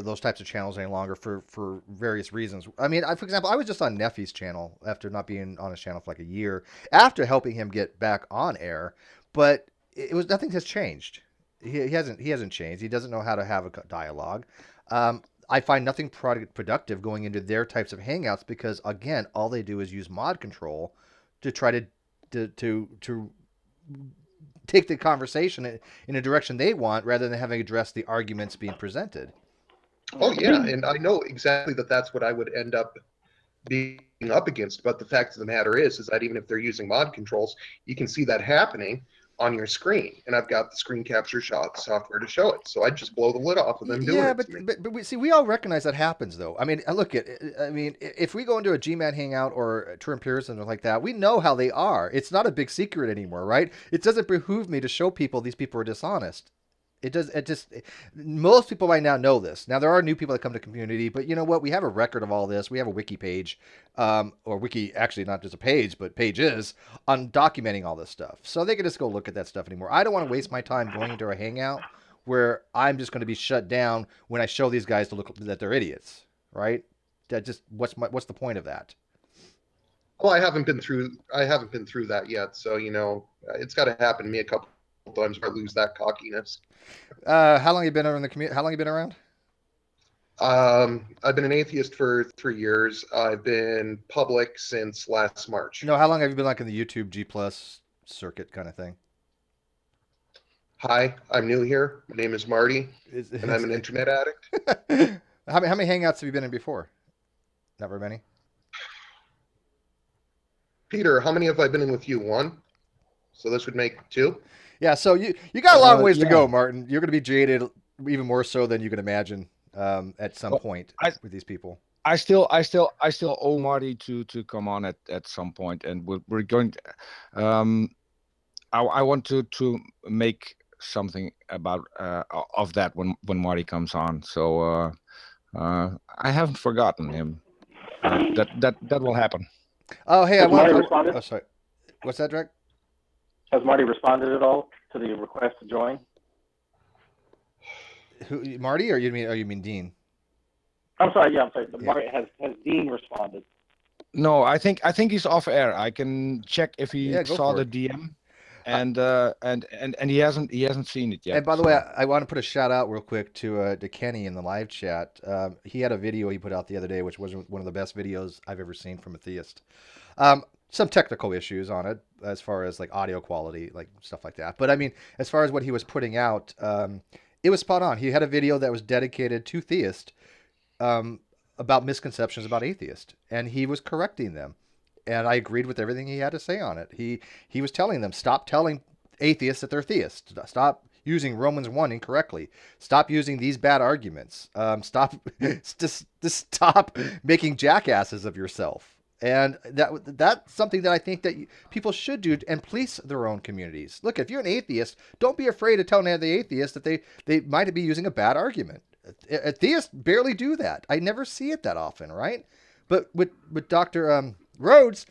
A: those types of channels any longer for various reasons. I mean, for example, I was just on Neffy's channel after not being on his channel for like a year after helping him get back on air, but it was nothing has changed. He hasn't changed. He doesn't know how to have a dialogue. I find nothing productive going into their types of hangouts because again, all they do is use mod control to try to take the conversation in a direction they want rather than having addressed the arguments being presented.
D: Oh yeah, and I know exactly that's what I would end up being up against. But the fact of the matter is that even if they're using mod controls, you can see that happening on your screen, and I've got the screen capture shot software to show it. So I just blow the lid off of them doing it.
A: Yeah, but we all recognize that happens though. I mean, look at if we go into a G-Man hangout or Turin Pearson or like that, we know how they are. It's not a big secret anymore, right? It doesn't behoove me to show people these people are dishonest. Most people right now know this. Now, there are new people that come to community, but you know what? We have a record of all this. We have a wiki page, or wiki, actually not just a page, but pages on documenting all this stuff. So they can just go look at that stuff anymore. I don't want to waste my time going into a hangout where I'm just going to be shut down when I show these guys to look that they're idiots, right? That just, what's the point of that?
D: Well, I haven't been through that yet. So, it's got to happen to me a couple times where I lose that cockiness.
A: How long have you been around the community? How long have you been around?
D: I've been an atheist for 3 years. I've been public since last March.
A: No, how long have you been like in the YouTube G+ circuit kind of thing?
D: Hi, I'm new here. My name is Marty, and I'm an internet addict.
A: How many hangouts have you been in before? Not very many.
D: Peter, how many have I been in with you? 1. So this would make 2.
A: Yeah, so you got a long ways to go, Martin. You're going to be jaded even more so than you can imagine at some point with these people.
B: I still owe Marty to come on at some point, and we're going to. I want to make something about of that when Marty comes on. So I haven't forgotten him. That will happen.
A: Oh, hey,
E: Marty responded?
A: Oh, sorry. What's that, Drake?
E: Has Marty responded at all to the request to join?
A: Who, Marty, or you mean Dean?
E: I'm sorry. Yeah, I'm sorry. Marty, has Dean responded?
B: No, I think he's off air. I can check if he saw the DM, and he hasn't seen it yet.
A: And by the way, I want to put a shout out real quick to Kenny in the live chat. He had a video he put out the other day, which was one of the best videos I've ever seen from a theist. Some technical issues on it as far as like audio quality, like stuff like that. But I mean, as far as what he was putting out, it was spot on. He had a video that was dedicated to theists about misconceptions about atheists, and he was correcting them. And I agreed with everything he had to say on it. He was telling them, stop telling atheists that they're theists. Stop using Romans 1 incorrectly. Stop using these bad arguments. Stop stop making jackasses of yourself. And that's something that I think that people should do and police their own communities. Look, if you're an atheist, don't be afraid of telling the atheist that they might be using a bad argument. Theists barely do that. I never see it that often, right? But with Dr. Rhodes,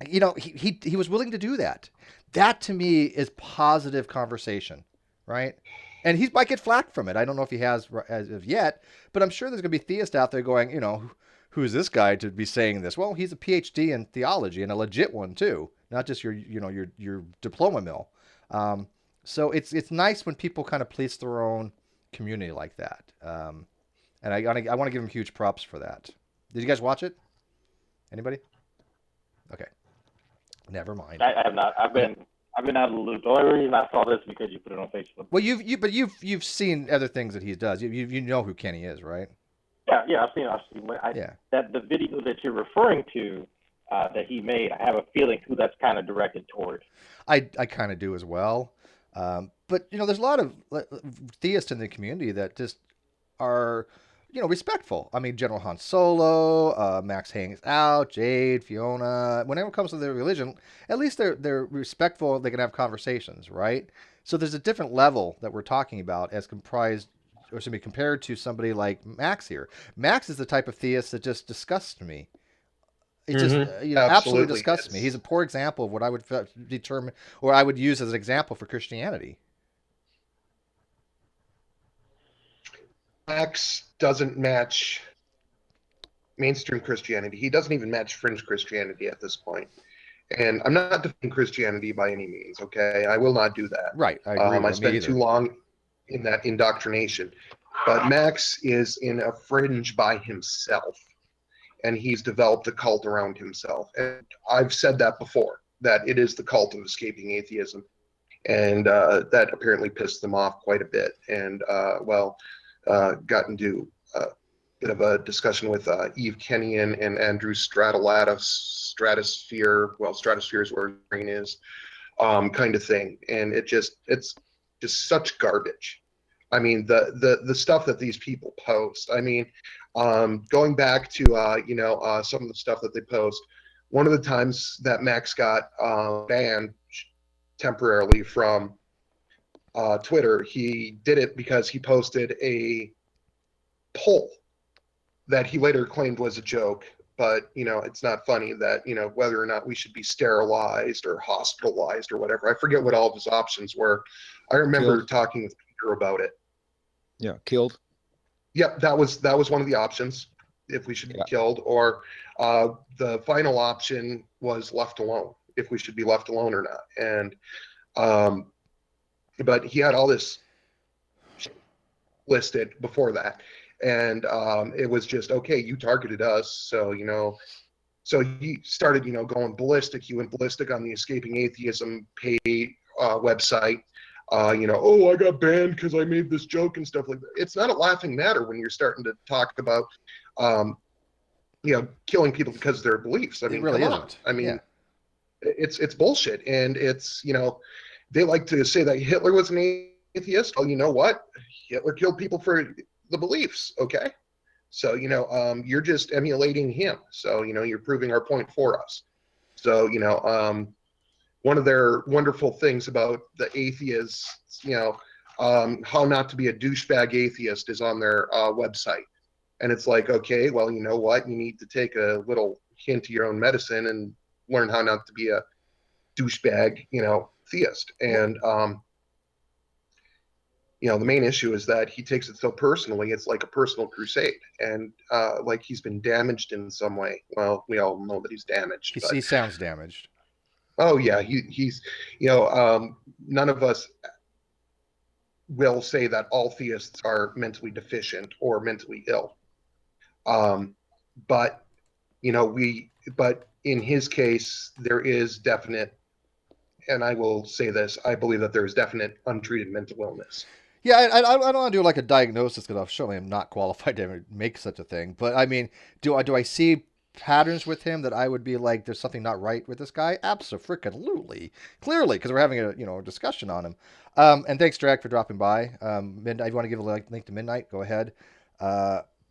A: he was willing to do that. That to me is positive conversation, right? And he might get flack from it. I don't know if he has as of yet, but I'm sure there's going to be theists out there going, who's this guy to be saying this? Well, he's a PhD in theology and a legit one too, not just your diploma mill. So it's nice when people kind of police their own community like that. And I want to give him huge props for that. Did you guys watch it? Anybody? Okay. Never mind.
E: I have not. I've been out of the loop. The only reason I saw this is because you put it on Facebook.
A: Well, you've seen other things that he does. You know who Kenny is, right?
E: Yeah, I've seen. That the video that you're referring to that he made, I have a feeling who that's kind of directed toward.
A: I kind of do as well. But there's a lot of theists in the community that just are, respectful. I mean, General Han Solo, Max Hangs Out, Jade, Fiona. Whenever it comes to their religion, at least they're respectful. They can have conversations, right? So there's a different level that we're talking about as comprised or to be compared to somebody like Max here. Max is the type of theist that just disgusts me. It just absolutely
D: Absolutely.
A: disgusts me. He's a poor example of what I would determine, or I would use as an example for Christianity.
D: Max doesn't match mainstream Christianity. He doesn't even match fringe Christianity at this point. And I'm not defending Christianity by any means, okay? I will not do that.
A: Right. I agree.
D: I spent too long in that indoctrination. But Max is in a fringe by himself, and he's developed a cult around himself. And I've said that before, that it is the cult of escaping atheism. And that apparently pissed them off quite a bit. And, got into a bit of a discussion with Eve Kenyon and Andrew Stratosphere. Well, Stratosphere is where his brain is, kind of thing. And it's just such garbage. I mean, the stuff that these people post. I mean, going back to some of the stuff that they post. One of the times that Max got banned temporarily from Twitter, he did it because he posted a poll that he later claimed was a joke. But, it's not funny that, whether or not we should be sterilized or hospitalized or whatever. I forget what all of his options were. I remember talking with Peter about it.
B: Yeah, killed.
D: Yep, that was one of the options, if we should be killed. Or the final option was left alone, if we should be left alone or not. And but he had all this listed before that. And it was just, okay, you targeted us. So, so he started, going ballistic. He went ballistic on the Escaping Atheism page website. I got banned because I made this joke and stuff like that. It's not a laughing matter when you're starting to talk about, killing people because of their beliefs. I mean,
A: it really
D: come
A: isn't.
D: on. I mean, it's bullshit. And it's, they like to say that Hitler was an atheist. Oh, you know what? Hitler killed people for the beliefs. Okay. So, you're just emulating him. So, you're proving our point for us. So, one of their wonderful things about the atheists, how not to be a douchebag atheist is on their website. And it's like, okay, well, you know what? You need to take a little hint to your own medicine and learn how not to be a douchebag, theist. And, the main issue is that he takes it so personally. It's like a personal crusade, and like he's been damaged in some way. Well, we all know that he's damaged.
A: He sounds damaged.
D: Oh yeah, he's none of us will say that all theists are mentally deficient or mentally ill. But in his case, there is definite, and I will say this, I believe that there is definite untreated mental illness.
A: Yeah, I don't want to do like a diagnosis because surely I'm not qualified to make such a thing. But I mean, do I see patterns with him that I would be like, there's something not right with this guy? Absolutely, clearly, because we're having a discussion on him. And thanks, Drag, for dropping by. Midnight, if you want to give a link to Midnight, go ahead.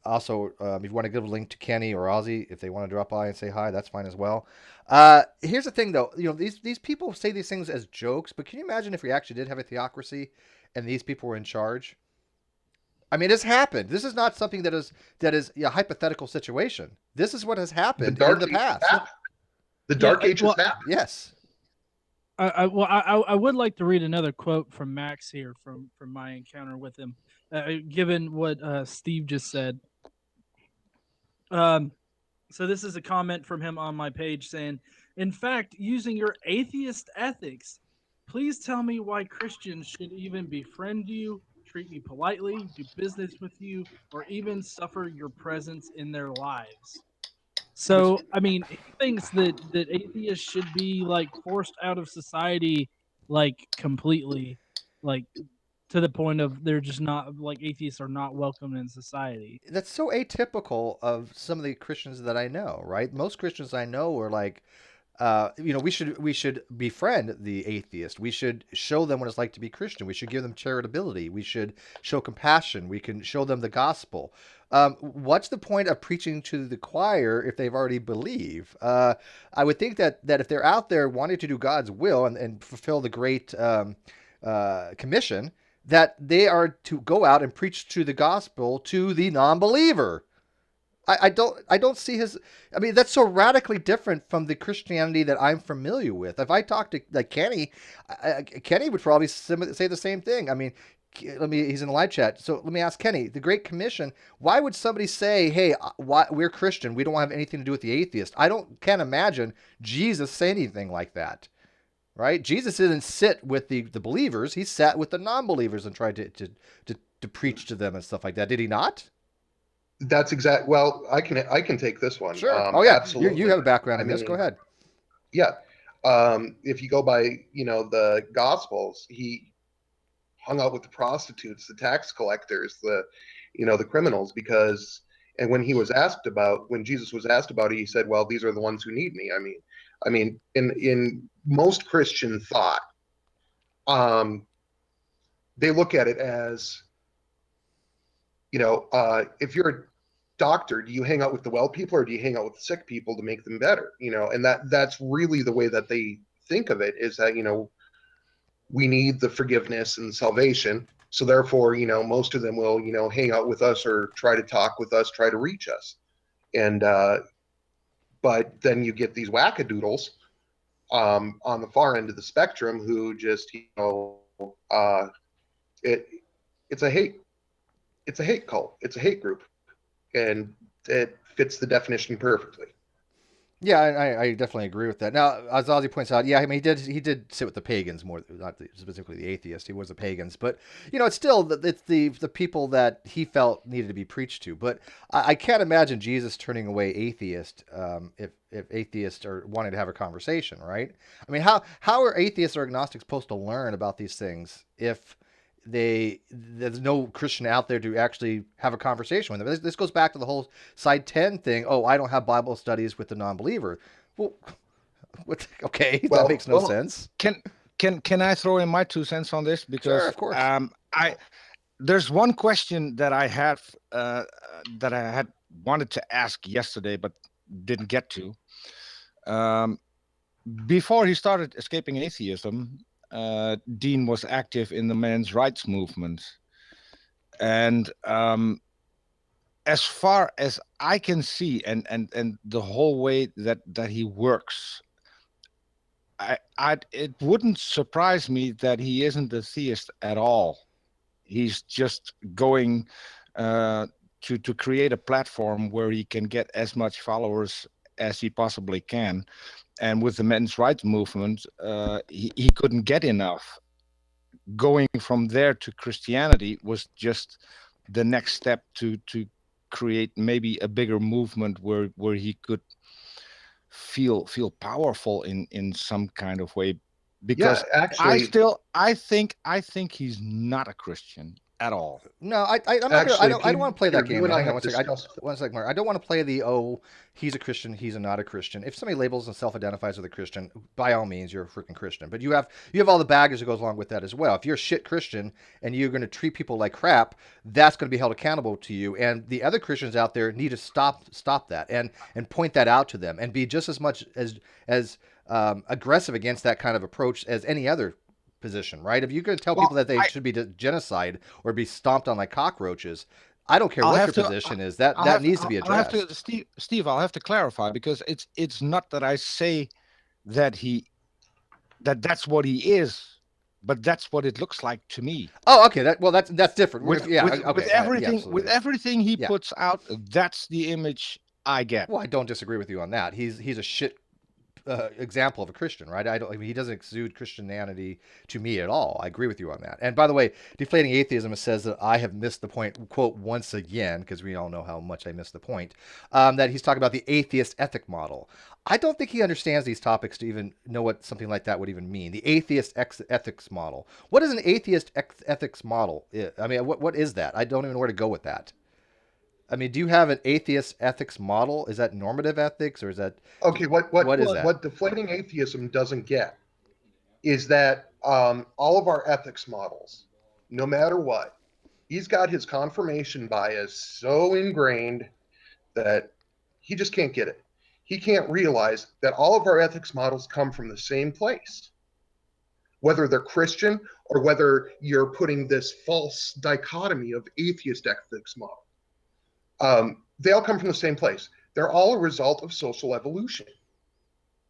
A: Also, if you want to give a link to Kenny or Ozzy, if they want to drop by and say hi, that's fine as well. Here's the thing, though. These people say these things as jokes, but can you imagine if we actually did have a theocracy and these people were in charge? I mean, it's happened. This is not something that is a hypothetical situation. This is what has happened in the past.
D: The Dark Ages happened.
A: Yes.
C: I would like to read another quote from Max here from my encounter with him, given what Steve just said. So this is a comment from him on my page saying, "In fact, using your atheist ethics, please tell me why Christians should even befriend you, treat me politely, do business with you, or even suffer your presence in their lives." So, I mean, he thinks that atheists should be like forced out of society, like completely, like to the point of they're just not, like, atheists are not welcome in society.
A: That's so atypical of some of the Christians that I know, right? Most Christians I know are like, we should befriend the atheist. We should show them what it's like to be Christian. We should give them charitability. We should show compassion. We can show them the gospel. What's the point of preaching to the choir if they've already believe? I would think that if they're out there wanting to do God's will and fulfill the great commission, that they are to go out and preach to the gospel to the non-believer. I don't see his. I mean, that's so radically different from the Christianity that I'm familiar with. If I talk to like Kenny, Kenny would probably say the same thing. I mean, he's in the live chat, so let me ask Kenny, the Great Commission. Why would somebody say, "Hey, we're Christian. We don't have anything to do with the atheist"? Can't imagine Jesus say anything like that. Right? Jesus didn't sit with the believers. He sat with the non-believers and tried to preach to them and stuff like that. Did he not?
D: That's exact. Well, I can take this one.
A: Sure. Oh yeah.
D: Absolutely.
A: You have a background
D: I
A: in this. Go
D: mean,
A: ahead.
D: yeah. If you go by, the Gospels, he hung out with the prostitutes, the tax collectors, the criminals, and when Jesus was asked about it, he said, "Well, these are the ones who need me." I mean, in most Christian thought, they look at it as, if you're a doctor, do you hang out with the well people or do you hang out with the sick people to make them better? And that's really the way that they think of it, is that, we need the forgiveness and salvation. So therefore, most of them will, hang out with us or try to talk with us, try to reach us. And, but then you get these wackadoodles on the far end of the spectrum who just, it's a hate cult. It's a hate group. And it fits the definition perfectly.
A: Yeah, I definitely agree with that. Now, as Ozzy points out, yeah, I mean, he did sit with the pagans more, not specifically the atheists. He was the pagans, but it's still it's the people that he felt needed to be preached to. But I can't imagine Jesus turning away atheists if atheists are wanting to have a conversation, right? I mean, how are atheists or agnostics supposed to learn about these things if there's no Christian out there to actually have a conversation with them? This goes back to the whole side 10 thing. Oh, I don't have Bible studies with the non-believer. Well, okay, that makes no sense.
B: Can I throw in my 2 cents on this? Because
A: sure, of course.
B: There's one question that I have that I had wanted to ask yesterday but didn't get to. Before he started Escaping Atheism, Dean was active in the men's rights movement, and as far as I can see, and the whole way that he works, it wouldn't surprise me that he isn't a theist at all. He's just going to create a platform where he can get as much followers as he possibly can. And with the men's rights movement, he couldn't get enough. Going from there to Christianity was just the next step to create maybe a bigger movement where he could feel powerful in some kind of way. Because
D: yeah, actually,
B: I think he's not a Christian at all.
A: No, I don't want to play that game. Hang on one second. One second, Mark. I don't want to play he's a Christian, he's not a Christian. If somebody labels and self-identifies as a Christian, by all means, you're a freaking Christian. But you have all the baggage that goes along with that as well. If you're a shit Christian and you're going to treat people like crap, that's going to be held accountable to you. And the other Christians out there need to stop that and point that out to them and be just as much as aggressive against that kind of approach as any other position, right? If you're going to tell people that they should be genocide or be stomped on like cockroaches, I don't care what your position is. That needs to be addressed.
B: Steve, I'll have to clarify, because it's not that I say that that's what he is, but that's what it looks like to me.
A: Oh, okay. That's different.
B: With everything he puts out, that's the image I get.
A: Well, I don't disagree with you on that. He's a shit example of a Christian, right? He doesn't exude Christianity to me at all. I agree with you on that. And by the way, Deflating Atheism says that I have missed the point, quote, once again, because we all know how much I missed the point, that he's talking about the atheist ethic model. I don't think he understands these topics to even know what something like that would even mean. The atheist ethics model. What is an atheist ethics model? I mean, what is that? I don't even know where to go with that. I mean, do you have an atheist ethics model? Is that normative ethics, or is that
D: okay? What is that? What Deflating Atheism doesn't get is that all of our ethics models, no matter what, he's got his confirmation bias so ingrained that he just can't get it. He can't realize that all of our ethics models come from the same place. whether they're Christian or whether you're putting this false dichotomy of atheist ethics model. They all come from the same place. They're all a result of social evolution.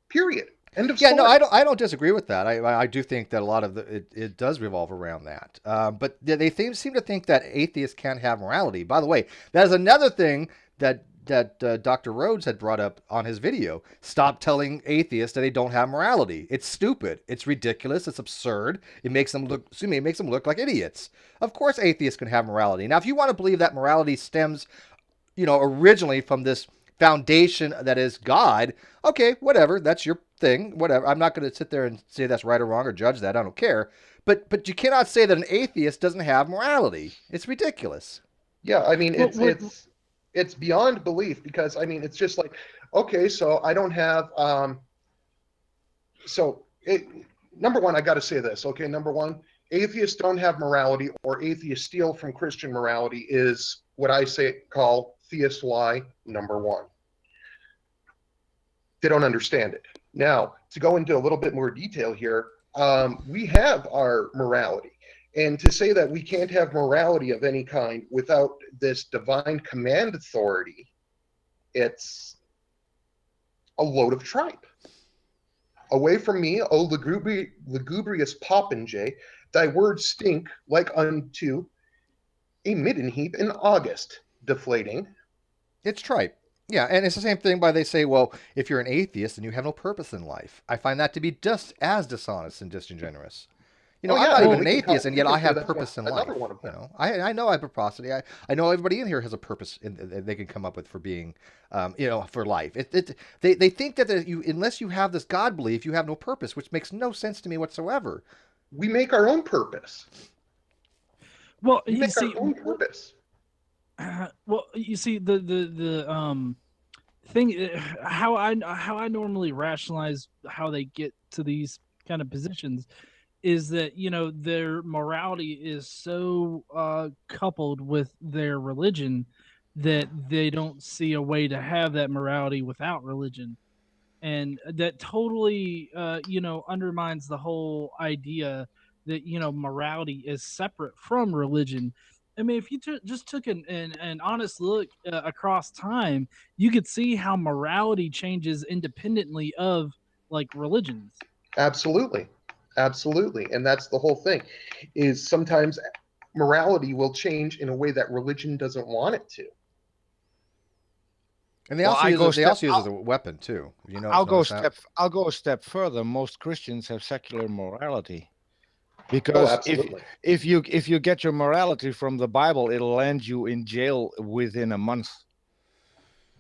D: Period. End of
A: Yeah,
D: story.
A: no, I don't disagree with that. I do think that a lot of it does revolve around that. But they seem to think that atheists can't have morality. By the way, that is another thing that Dr. Rhodes had brought up on his video. Stop telling atheists that they don't have morality. It's stupid. It's ridiculous. It's absurd. It makes them look like idiots. Of course, atheists can have morality. Now, if you want to believe that morality stems, originally from this foundation that is God, okay, whatever, that's your thing, whatever. I'm not going to sit there and say that's right or wrong or judge that. I don't care. But you cannot say that an atheist doesn't have morality. It's ridiculous.
D: Yeah, I mean, it's beyond belief, because I mean, it's just like, okay, so I don't have number one, I got to say this. Okay, number one, atheists don't have morality, or atheists steal from Christian morality, is what I call theist lie number one. They don't understand it. Now, to go into a little bit more detail here, we have our morality. And to say that we can't have morality of any kind without this divine command authority, it's a load of tripe. Away from me, O lugubrious popinjay, thy words stink like unto a midden heap in August. Deflating.
A: It's tripe. Yeah, and it's the same thing by they say, well, if you're an atheist, then you have no purpose in life. I find that to be just as dishonest and disingenuous. I'm not even an atheist, and yet I have purpose in life. I know I have purposity. I know everybody in here has a purpose they can come up with for being, for life. They think that unless you have this God belief, you have no purpose, which makes no sense to me whatsoever.
D: We make our own purpose.
C: Well,
D: we make our own purpose.
C: Well, you see, the thing, how I normally rationalize how they get to these kind of positions is that their morality is so coupled with their religion that they don't see a way to have that morality without religion, and that totally undermines the whole idea that morality is separate from religion. I mean, if you just took an honest look across time, you could see how morality changes independently of like religions.
D: Absolutely. And that's the whole thing, is sometimes morality will change in a way that religion doesn't want it to.
A: And they also use it as a weapon too.
B: I'll go a step further. Most Christians have secular morality. Because if you get your morality from the Bible, it'll land you in jail within a month.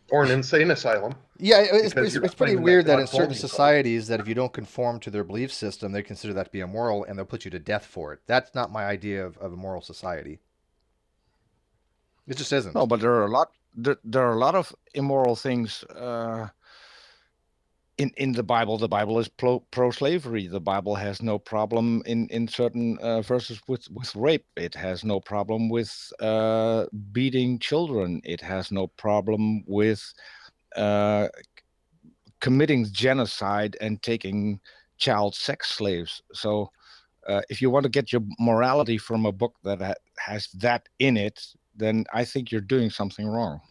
D: Or an insane asylum.
A: Yeah, it's pretty weird that in certain societies that if you don't conform to their belief system, they consider that to be immoral and they'll put you to death for it. That's not my idea of a moral society. It just isn't.
B: No, but there are a lot of immoral things in the Bible. The Bible is pro-slavery. The Bible has no problem in certain verses with rape. It has no problem with beating children. It has no problem with committing genocide and taking child sex slaves. So if you want to get your morality from a book that has that in it, then I think you're doing something wrong.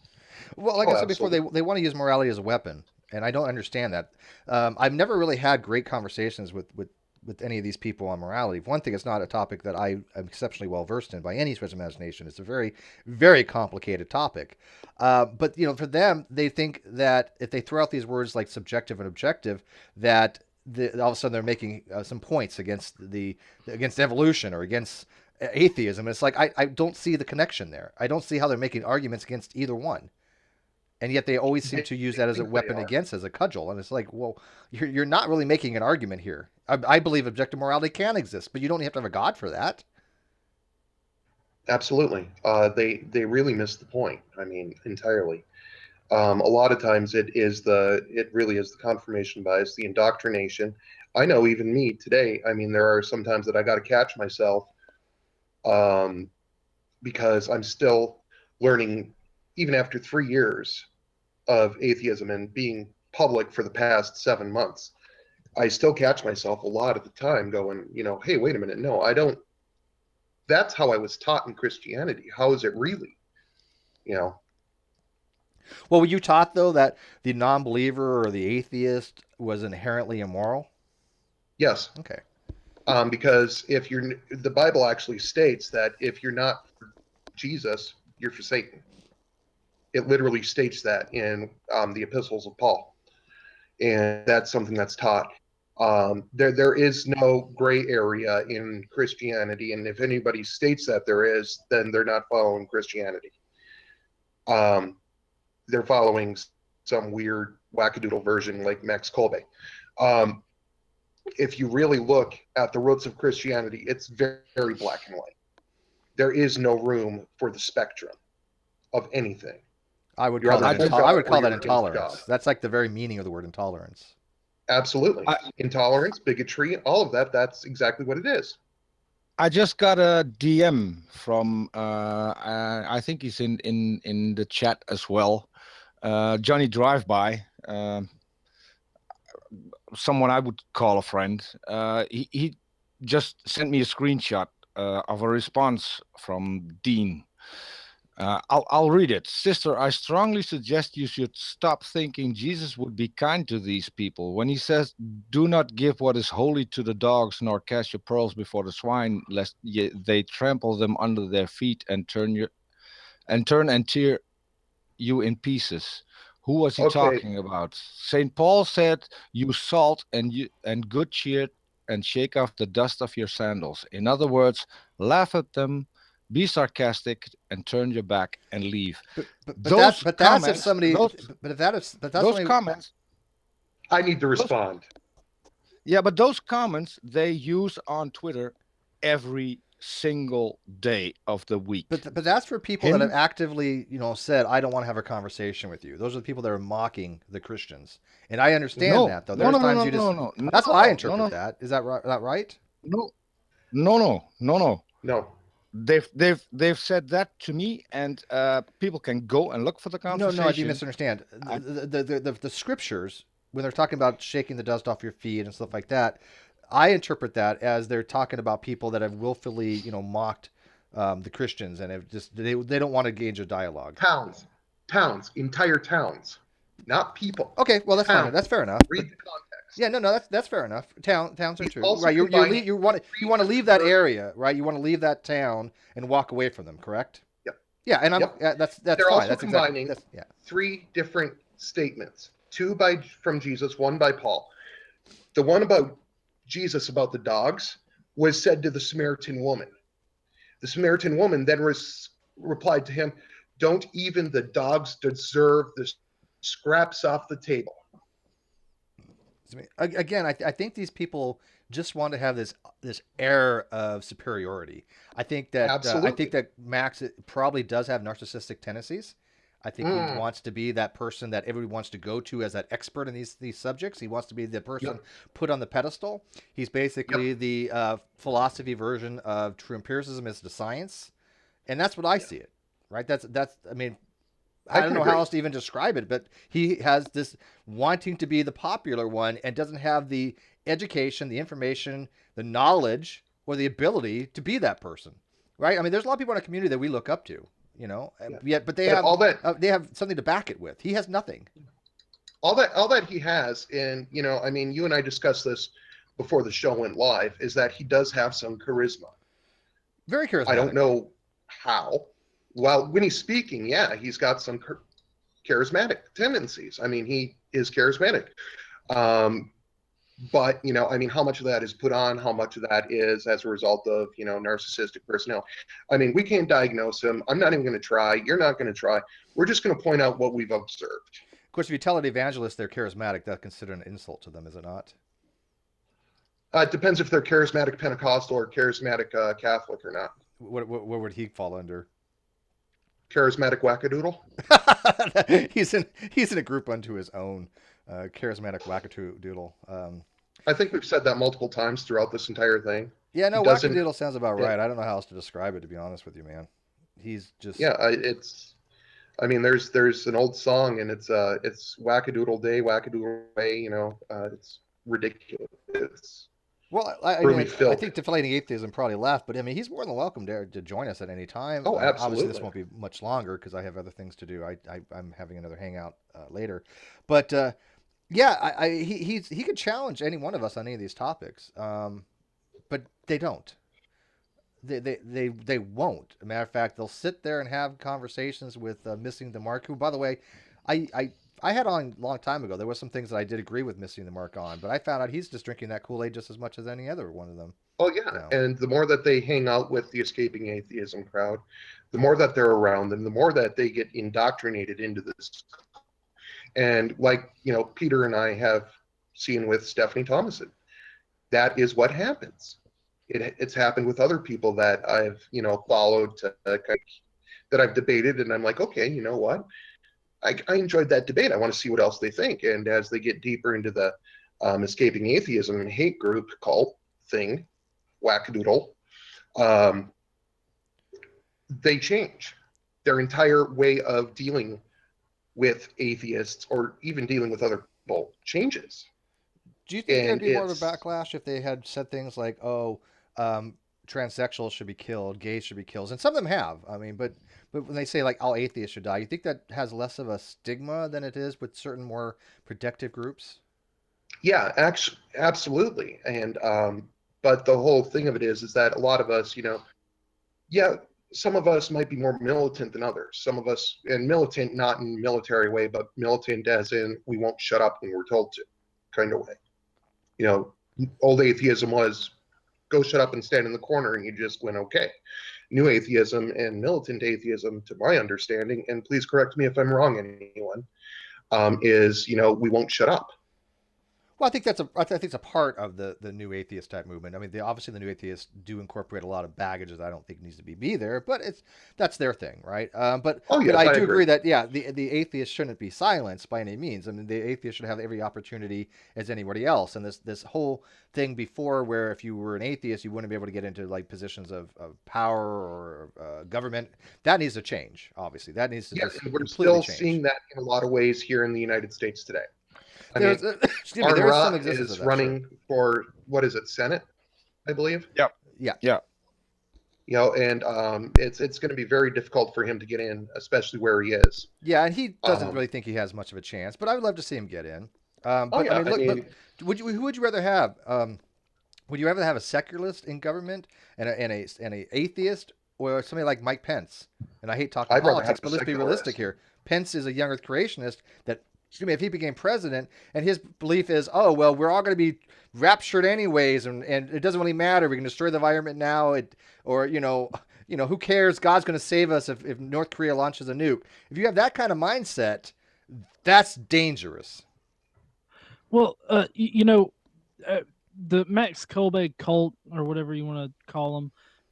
A: Well, like I said before, they want to use morality as a weapon. And I don't understand that. I've never really had great conversations with any of these people on morality. One thing, it's not a topic that I am exceptionally well versed in by any stretch of imagination. It's a very, very complicated topic. But for them, they think that if they throw out these words like subjective and objective, that all of a sudden they're making some points against evolution or against atheism. And it's like I don't see the connection there. I don't see how they're making arguments against either one. And yet they always seem to use that as a weapon against, as a cudgel. And it's like, well, you're not really making an argument here. I believe objective morality can exist, but you don't have to have a God for that.
D: Absolutely. They really miss the point. I mean, entirely. A lot of times it really is the confirmation bias, the indoctrination. I know even me today, I mean, there are some times that I got to catch myself because I'm still learning, even after 3 years of atheism and being public for the past 7 months. I still catch myself a lot at the time going, hey, wait a minute, no, I don't. That's how I was taught in Christianity. How is it really? You know,
A: Well, were you taught though that the non-believer or the atheist was inherently immoral?
D: yes,
A: Okay.
D: because the Bible actually states that if you're not for Jesus, you're for Satan. It literally states that in the epistles of Paul, and that's something that's taught. There is no gray area in Christianity, and if anybody states that there is, then they're not following Christianity. They're following some weird wackadoodle version like Max Kolbe. If you really look at the roots of Christianity, it's very, very black and white. There is no room for the spectrum of anything.
A: I would
D: You're
A: call
D: either
A: that
D: for God
A: I would
D: or
A: call that
D: you're against God.
A: intolerance. That's like the very meaning of the word intolerance.
D: Absolutely. Intolerance, bigotry, all of that, that's exactly what it is.
B: I just got a DM from I think he's in the chat as well. Johnny Drive-By, someone I would call a friend. He just sent me a screenshot of a response from Dean. I'll read it. Sister, I strongly suggest you should stop thinking Jesus would be kind to these people. When he says, do not give what is holy to the dogs, nor cast your pearls before the swine, lest they trample them under their feet and turn and tear you in pieces. Who was he talking about? St. Paul said, you salt and good cheer and shake off the dust of your sandals. In other words, laugh at them, be sarcastic, and turn your back and leave.
A: But that's if somebody. Those
B: comments.
D: I need to respond.
B: Yeah, but those comments they use on Twitter every single day of the week.
A: But that's for people that have actively, said, I don't want to have a conversation with you. Those are the people that are mocking the Christians, and I understand that though. There's times you just. That's how I interpret that. Is that right?
B: No. They've said that to me, and people can go and look for the conversation.
A: No, you misunderstand. The scriptures, when they're talking about shaking the dust off your feet and stuff like that, I interpret that as they're talking about people that have willfully, mocked the Christians and have just they don't want to engage a dialogue.
D: Towns, entire towns, not people.
A: Okay, well that's fine. That's fair enough.
D: Read the context.
A: Yeah, no, that's fair enough. Towns are true, right? You want to leave that area, right? You want to leave that town and walk away from them, correct?
D: Yep.
A: Yeah, and that's
D: They're
A: fine.
D: also
A: That's
D: combining
A: exactly,
D: three different statements: two from Jesus, one by Paul. The one about Jesus about the dogs was said to the Samaritan woman. The Samaritan woman then replied to him, "Don't even the dogs deserve the scraps off the table?"
A: Again, I think these people just want to have this air of superiority. I think that Max probably does have narcissistic tendencies. I think he wants to be that person that everybody wants to go to as that expert in these subjects. He wants to be the person put on the pedestal. He's basically the philosophy version of true empiricism is the science, and that's what I see it. Right? That's I mean. I don't know how else to even describe it, but he has this wanting to be the popular one and doesn't have the education, the information, the knowledge, or the ability to be that person, right? I mean, there's a lot of people in our community that we look up to, but they have something to back it with. He has nothing.
D: All that he has, and I mean, you and I discussed this before the show went live, is that he does have some charisma.
A: Very charismatic.
D: I don't know how. Well, when he's speaking, he's got some charismatic tendencies. I mean, he is charismatic. But, I mean, how much of that is put on? How much of that is as a result of, narcissistic personnel? I mean, we can't diagnose him. I'm not even going to try. You're not going to try. We're just going to point out what we've observed.
A: Of course, if you tell an evangelist they're charismatic, that's considered an insult to them, is it not?
D: It depends if they're charismatic Pentecostal or charismatic Catholic or not.
A: What would he fall under?
D: Charismatic wackadoodle.
A: he's in a group unto his own. Charismatic wackadoodle.
D: I think we've said that multiple times throughout this entire thing.
A: Yeah, no, wackadoodle sounds about right. I don't know how else to describe it, to be honest with you, man. He's just
D: I mean, there's an old song, and it's wackadoodle day, wackadoodle way. ridiculous.
A: Well,
D: Really
A: I
D: filthy.
A: think Deflating Atheism probably left, but I mean, he's more than welcome to join us at any time.
D: Oh,
A: Obviously, this
D: absolutely.
A: won't be much longer because I have other things to do. I'm having another hangout later, but yeah, he could challenge any one of us on any of these topics, but they don't. They won't. As a matter of fact, they'll sit there and have conversations with Missing the Mark, who, by the way, I, I I had on a long time ago. There was some things that I did agree with Missing the Mark on, but I found out he's just drinking that Kool-Aid just as much as any other one of them.
D: Oh yeah,
A: So,
D: and the more that they hang out with the escaping atheism crowd, the more that they're around them, the more that they get indoctrinated into this. And like, Peter and I have seen with Stephanie Thomason, that is what happens. It's happened with other people that I've, followed that I've debated, and I'm like, okay, you know what? I enjoyed that debate. I want to see what else they think. And as they get deeper into the escaping atheism and hate group cult thing, wackadoodle, um, they change. Their entire way of dealing with atheists or even dealing with other people changes.
A: do you think there'd
D: And
A: be more of a
D: it's,
A: backlash if they had said things like, "Oh, transsexuals should be killed, gays should be killed," and some of them have. I mean, but when they say like all atheists should die, you think that has less of a stigma than it is with certain more protective groups?
D: yeah, actually, absolutely. And, but the whole thing of it is that a lot of us, yeah, some of us might be more militant than others. Some of us, and militant not in military way, but militant as in we won't shut up when we're told to, kind of way. You know, old atheism was go shut up and stand in the corner, and you just went okay. New atheism and militant atheism, to my understanding, and please correct me if I'm wrong, anyone, is we won't shut up.
A: Well, I think it's a part of the new atheist type movement. I mean, obviously the new atheists do incorporate a lot of baggage that I don't think needs to be there, but that's their thing, right?
D: Oh
A: But
D: yes,
A: I
D: I
A: do
D: agree.
A: agree that yeah, the atheists shouldn't be silenced by any means. I mean, the atheists should have every opportunity as anybody else. And this whole thing before, where if you were an atheist, you wouldn't be able to get into like positions of power or government, that needs to change. Obviously, that needs to
D: Yes,
A: just
D: and we're
A: completely
D: still
A: change.
D: seeing that in a lot of ways here in the United States today. I
A: There's
D: mean,
A: excuse me,
D: Arn
A: there is
D: Ra
A: some existence of
D: is
A: that, sure.
D: running for what is it, Senate, I believe.
B: Yep.
A: Yeah.
B: Yeah.
D: And it's going to be very difficult for him to get in, especially where he is.
A: Yeah, and he doesn't
D: Um,
A: really think he has much of a chance, but I would love to see him get in.
D: oh
A: But I
D: yeah,
A: mean,
D: I
A: look,
D: mean,
A: who would you rather have? Would you rather have a secularist in government and a atheist, or somebody like Mike Pence? And I hate talking
D: I'd rather have
A: politics,
D: a
A: but let's be realistic
D: secularist.
A: here. Pence is a young Earth creationist that, excuse me, if he became president, and his belief is, oh well, we're all going to be raptured anyways, and it doesn't really matter. We can destroy the environment now, or who cares? God's going to save us if North Korea launches a nuke. If you have that kind of mindset, that's dangerous.
C: Well, the Max Kolbe cult, or whatever you want to call them,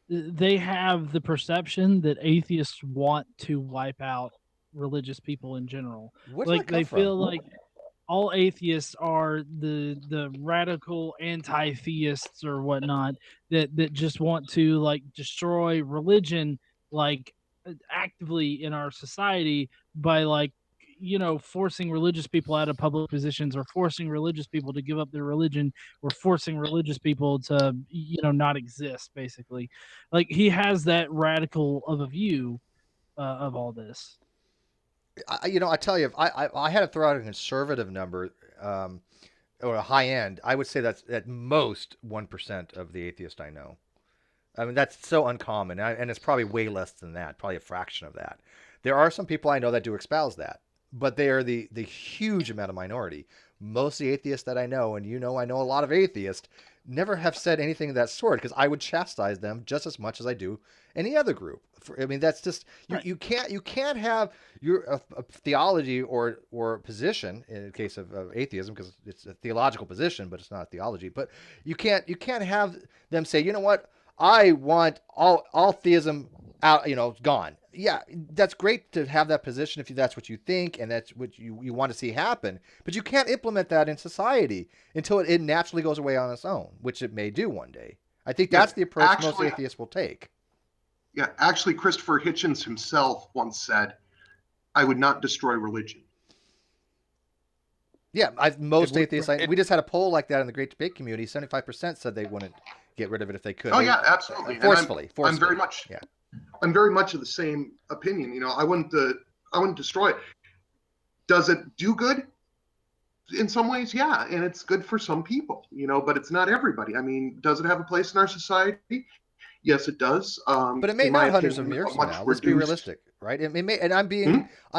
C: they have the perception that atheists want to wipe out religious people in general.
A: Where does that
C: Like
A: come
C: they
A: from?
C: feel like all atheists are the radical anti-theists or whatnot that just want to like destroy religion, like actively in our society by like forcing religious people out of public positions, or forcing religious people to give up their religion, or forcing religious people to not exist, basically. Like he has that radical of a view of all this.
A: I tell you, if I had to throw out a conservative number, or a high end, I would say that's at most 1% of the atheists I know. I mean, that's so uncommon, and it's probably way less than that, probably a fraction of that. There are some people I know that do espouse that, but they are the huge amount of minority. Most of the atheists that I know, and I know a lot of atheists, never have said anything of that sort because I would chastise them just as much as I do any other group. I mean, that's just
C: Right.
A: you can't have your a theology or position in the case of atheism, because it's a theological position, but it's not a theology. But you can't have them say, you know what, I want all theism out, gone. Yeah, that's great to have that position if that's what you think and that's what you want to see happen. But you can't implement that in society until it naturally goes away on its own, which it may do one day. I think
D: yeah,
A: that's the approach most
D: actually,
A: atheists will take.
D: actually, Christopher Hitchens himself once said, "I would not destroy religion."
A: Yeah, most
B: would-
A: atheists.
B: it-
A: We just had a poll like that in the Great Debate community. 75% said they wouldn't get rid of it if they could.
D: Oh yeah, absolutely. And
A: Forcefully.
D: I'm very much.
A: Yeah.
D: I'm very much of the same opinion. You know, I wouldn't destroy it. Does it do good? In some ways, yeah, and it's good for some people, you know, but it's not everybody. I mean, does it have a place in our society? Yes, it does.
A: But it may
D: in my
A: not hundreds of
D: opinion,
A: years
D: a
A: from
D: much
A: now. Let's be
D: reduced-
A: realistic, right? It may, and I'm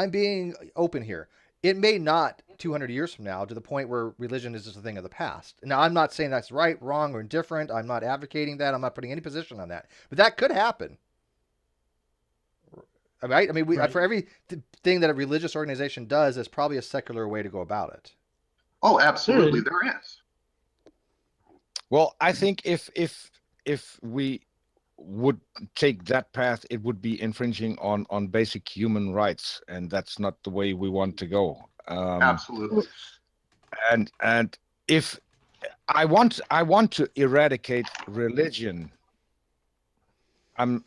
A: being open here. It may not 200 years from now to the point where religion is just a thing of the past. Now, I'm not saying that's right, wrong, or indifferent. I'm not advocating that. I'm not putting any position on that. But that could happen. Right? I mean,
C: Right.
A: for every thing that a religious organization does, there's probably a secular way to go about it.
D: Oh, absolutely, there is.
B: Well, I think if we would take that path, it would be infringing on basic human rights, and that's not the way we want to go.
D: Absolutely.
B: And if I want to eradicate religion, I'm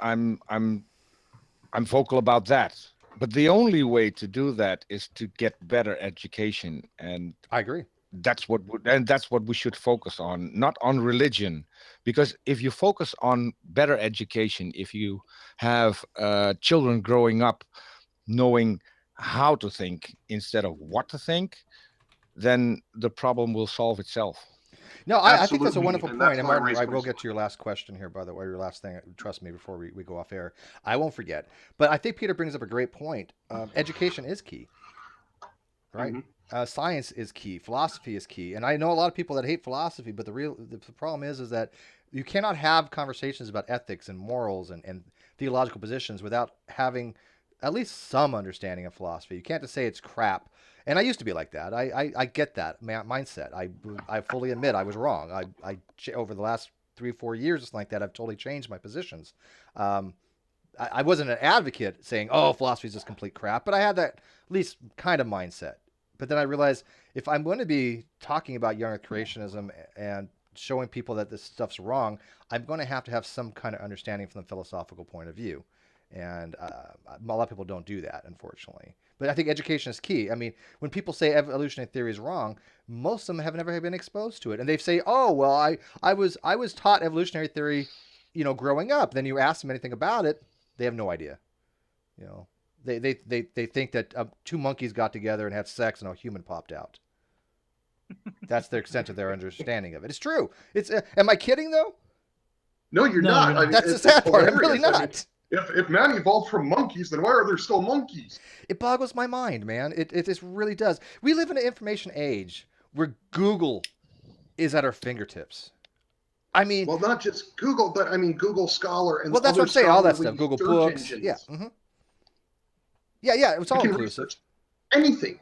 B: vocal about that. But the only way to do that is to get better education, and
A: I agree.
B: that's what we should focus on, not on religion. Because if you focus on better education, if you have children growing up knowing how to think instead of what to think, then the problem will solve itself.
A: No, I think that's a
D: Absolutely,
A: wonderful
D: and
A: point.
D: that's
A: And
D: why I
A: Martin,
D: raised
A: I will
D: my
A: get to your last question here, by the way, your last thing. Trust me, before we go off air. I won't forget. But I think Peter brings up a great point. Education is key, right?
D: Mhm.
A: Science is key. Philosophy is key. And I know a lot of people that hate philosophy, but the problem is that you cannot have conversations about ethics and morals and theological positions without having at least some understanding of philosophy. You can't just say it's crap. And I used to be like that. I get that mindset. I fully admit I was wrong. Over the last 3 or 4 years, just like that, I've totally changed my positions. I wasn't an advocate saying, "Oh, philosophy is just complete crap," but I had that at least kind of mindset. But then I realized if I'm going to be talking about young Earth creationism and showing people that this stuff's wrong, I'm going to have some kind of understanding from the philosophical point of view. And a lot of people don't do that, unfortunately. But I think education is key. I mean, when people say evolutionary theory is wrong, most of them have never been exposed to it, and they say, "Oh, well, I was taught evolutionary theory, growing up." Then you ask them anything about it, they have no idea. You know, they think that two monkeys got together and had sex and a human popped out. That's the extent of their understanding of it. It's true. It's am I kidding though?
D: No, you're
C: No,
D: not.
C: no.
D: I mean,
A: That's the
D: it's
A: sad part. I'm really
D: hilarious. I mean,
A: not.
D: if man evolved from monkeys, then why are there still monkeys?
A: It boggles my mind, man. It just really does. We live in an information age where Google is at our fingertips. I mean,
D: Well, not just Google, but I mean Google Scholar and
A: well, that's
D: other
A: what I'm saying. All that
D: scholarly
A: stuff, Google
D: search
A: Books,
D: engines.
A: yeah, yeah. It's
D: You
A: all
D: can
A: inclusive.
D: research anything.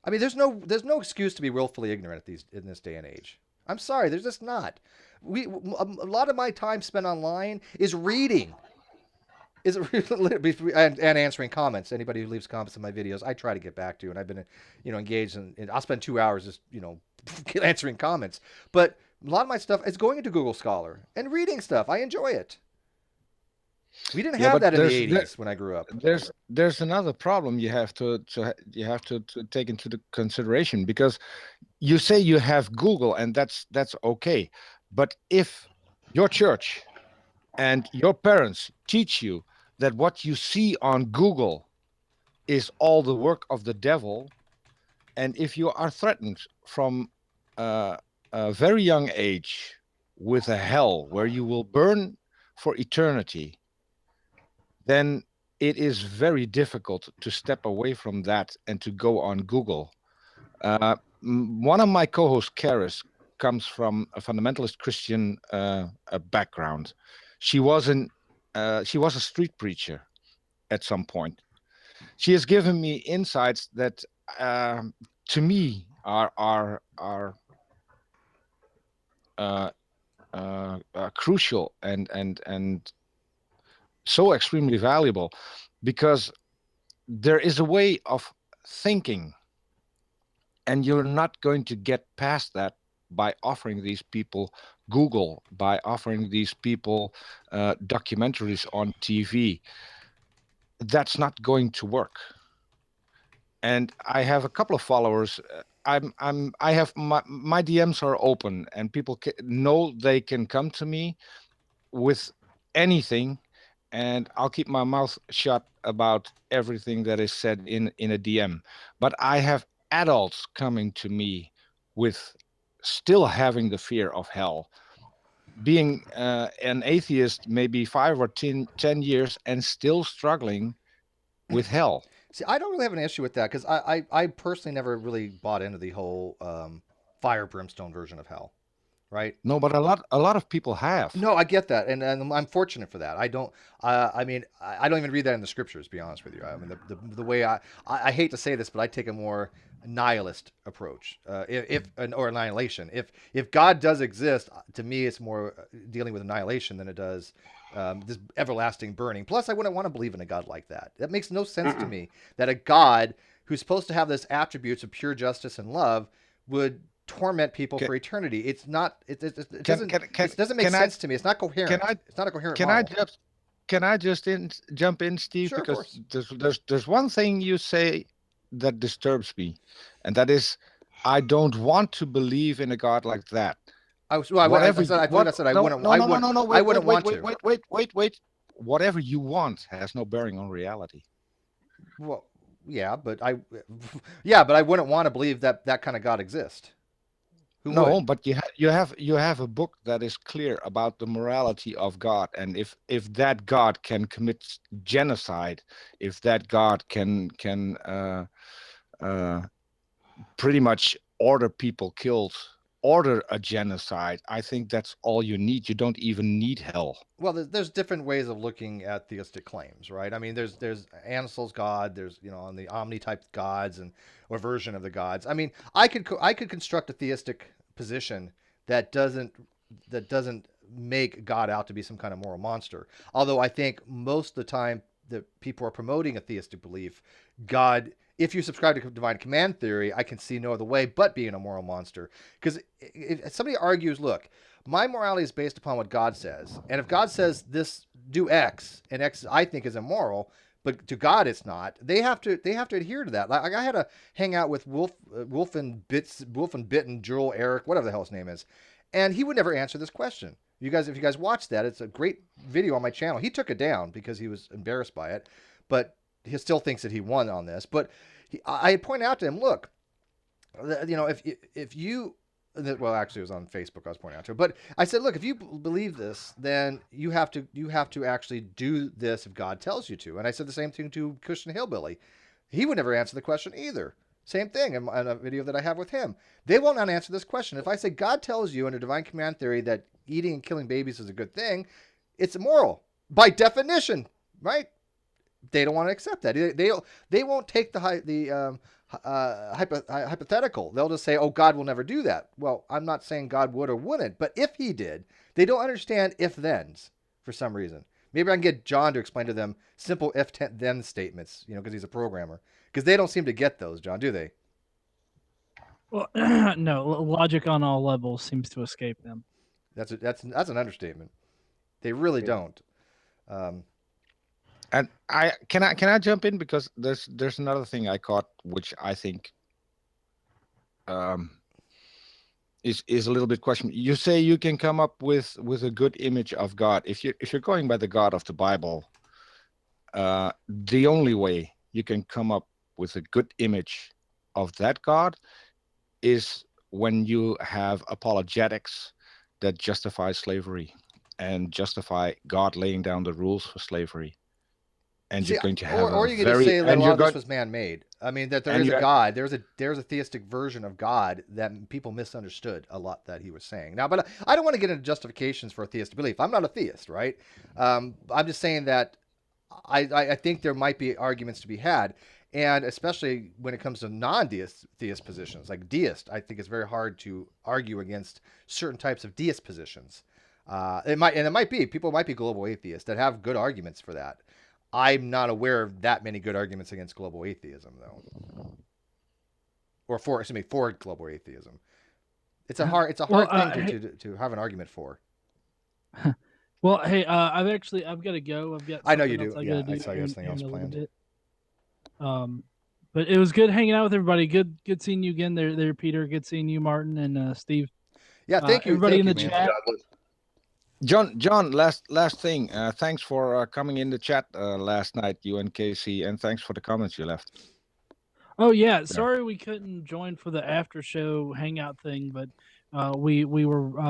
A: I mean, there's no excuse to be willfully ignorant in this day and age. I'm sorry, there's just not. A lot of my time spent online is reading. And answering comments. Anybody who leaves comments in my videos, I try to get back to, and I've been, engaged in. I'll spend 2 hours just, answering comments. But a lot of my stuff is going into Google Scholar and reading stuff. I enjoy it. We didn't have that in the 80s when I grew up.
B: There's another problem you have to take into the consideration, because you say you have Google, and that's okay. But if your church and your parents teach you that what you see on Google is all the work of the devil, and if you are threatened from a very young age with a hell where you will burn for eternity, then it is very difficult to step away from that and to go on Google. One of my co-hosts, Karis, comes from a fundamentalist Christian background. She was a street preacher at some point. She has given me insights that, to me, are crucial and so extremely valuable, because there is a way of thinking, and you're not going to get past that by offering these people Google, by offering these people documentaries on TV. That's not going to work. and I have a couple of followers. I have my DMs are open, and people know they can come to me with anything, and I'll keep my mouth shut about everything that is said in a DM. But I have adults coming to me with still having the fear of hell, being an atheist maybe 5 or 10 years and still struggling with hell.
A: See, I don't really have an issue with that because I personally never really bought into the whole fire brimstone version of hell, right?
B: No, but a lot of people have.
A: No, I get that, and I'm fortunate for that. I don't. I mean, I don't even read that in the scriptures. To be honest with you, I mean, the way I hate to say this, but I take a more nihilist approach. Or annihilation. If God does exist, to me, it's more dealing with annihilation than it does this everlasting burning. Plus, I wouldn't want to believe in a God like that. That makes no sense to me. That a God who's supposed to have this attributes of pure justice and love would torment people for eternity. It's not. It doesn't. It doesn't make sense to me. It's not coherent. It's not a coherent.
B: Can I just jump in, Steve?
A: Sure,
B: because there's one thing you say that disturbs me, and that is, I don't want to believe in a God like that.
A: I wouldn't want to.
B: Wait. Whatever you want has no bearing on reality.
A: Well, yeah, but I wouldn't want to believe that that kind of God exists.
B: No, would? But you have a book that is clear about the morality of God, and if that God can commit genocide, if that God can pretty much order people killed, order a genocide, I think that's all you need. You don't even need hell.
A: Well, there's different ways of looking at theistic claims, right? I mean, there's Ansel's God, there's on the Omni type gods or version of the gods. I mean, I could construct a theistic position that doesn't make God out to be some kind of moral monster. Although I think most of the time that people are promoting a theistic belief, God, if you subscribe to divine command theory, I can see no other way but being a moral monster. Because if somebody argues, look, my morality is based upon what God says, and if God says this, do X, and X I think is immoral, but to God it's not, they have to adhere to that. Like I had to hang out with Wolf and Bitten, Joel, Eric, whatever the hell his name is, and he would never answer this question. If you guys watch that, it's a great video on my channel. He took it down because he was embarrassed by it, but he still thinks that he won on this. But I had pointed out to him, look, if you, well, actually it was on Facebook I was pointing out to him, but I said, look, if you believe this, then you have to actually do this if God tells you to. And I said the same thing to Christian Hillbilly. He would never answer the question either. Same thing in a video that I have with him. They will not answer this question. If I say God tells you under divine command theory that eating and killing babies is a good thing, it's immoral by definition, right? They don't want to accept that. They won't take the hypothetical. They'll just say, "Oh, God will never do that." Well, I'm not saying God would or wouldn't, but if He did, they don't understand if-thens for some reason. Maybe I can get John to explain to them simple if-then statements, because he's a programmer. Because they don't seem to get those, John, do they?
C: Well, no, logic on all levels seems to escape them.
A: That's an understatement. They really don't.
B: And can I jump in, because there's another thing I caught, which I think is a little bit questionable. You say you can come up with a good image of God. If you're going by the God of the Bible, the only way you can come up with a good image of that God is when you have apologetics that justify slavery and justify God laying down the rules for slavery. And you're going to have
A: or you can just say that a lot of this was man-made. I mean, that there is a God. There's a theistic version of God that people misunderstood a lot that he was saying. Now, but I don't want to get into justifications for a theistic belief. I'm not a theist, right? I'm just saying that I think there might be arguments to be had, and especially when it comes to non-theist positions, like deist, I think it's very hard to argue against certain types of deist positions. It might be people might be global atheists that have good arguments for that. I'm not aware of that many good arguments against global atheism, though, or for global atheism. It's a hard thing to have an argument for.
C: Well, hey, I've got to go. I know
A: you do. Yeah, I saw you have something else planned.
C: But it was good hanging out with everybody. Good seeing you again there, Peter. Good seeing you, Martin and Steve.
A: Yeah, thank you.
C: Everybody
A: Thank
C: in
A: you,
C: the
A: man.
C: chat.
D: Godless.
B: John, last thing. Thanks for coming in the chat last night, you and Casey, and thanks for the comments you left.
C: Oh yeah, sorry we couldn't join for the after show hangout thing, but we were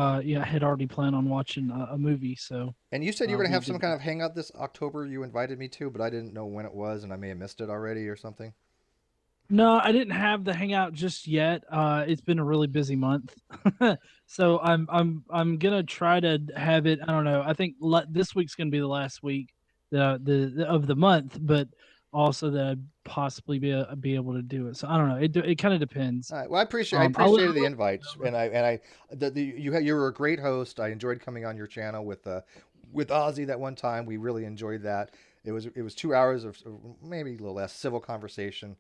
C: had already planned on watching a movie. So
A: And you said you were going to
C: we
A: have some
C: did
A: kind of hangout this October. You invited me to, but I didn't know when it was, and I may have missed it already or something.
C: No, I didn't have the hangout just yet. It's been a really busy month, so I'm gonna try to have it. I don't know. I think this week's gonna be the last week of the month, but also that I'd possibly be able to do it. So I don't know. It kind of depends.
A: All right. Well, I appreciated the invites, and you were a great host. I enjoyed coming on your channel with Ozzy that one time. We really enjoyed that. It was 2 hours of maybe a little less civil conversation.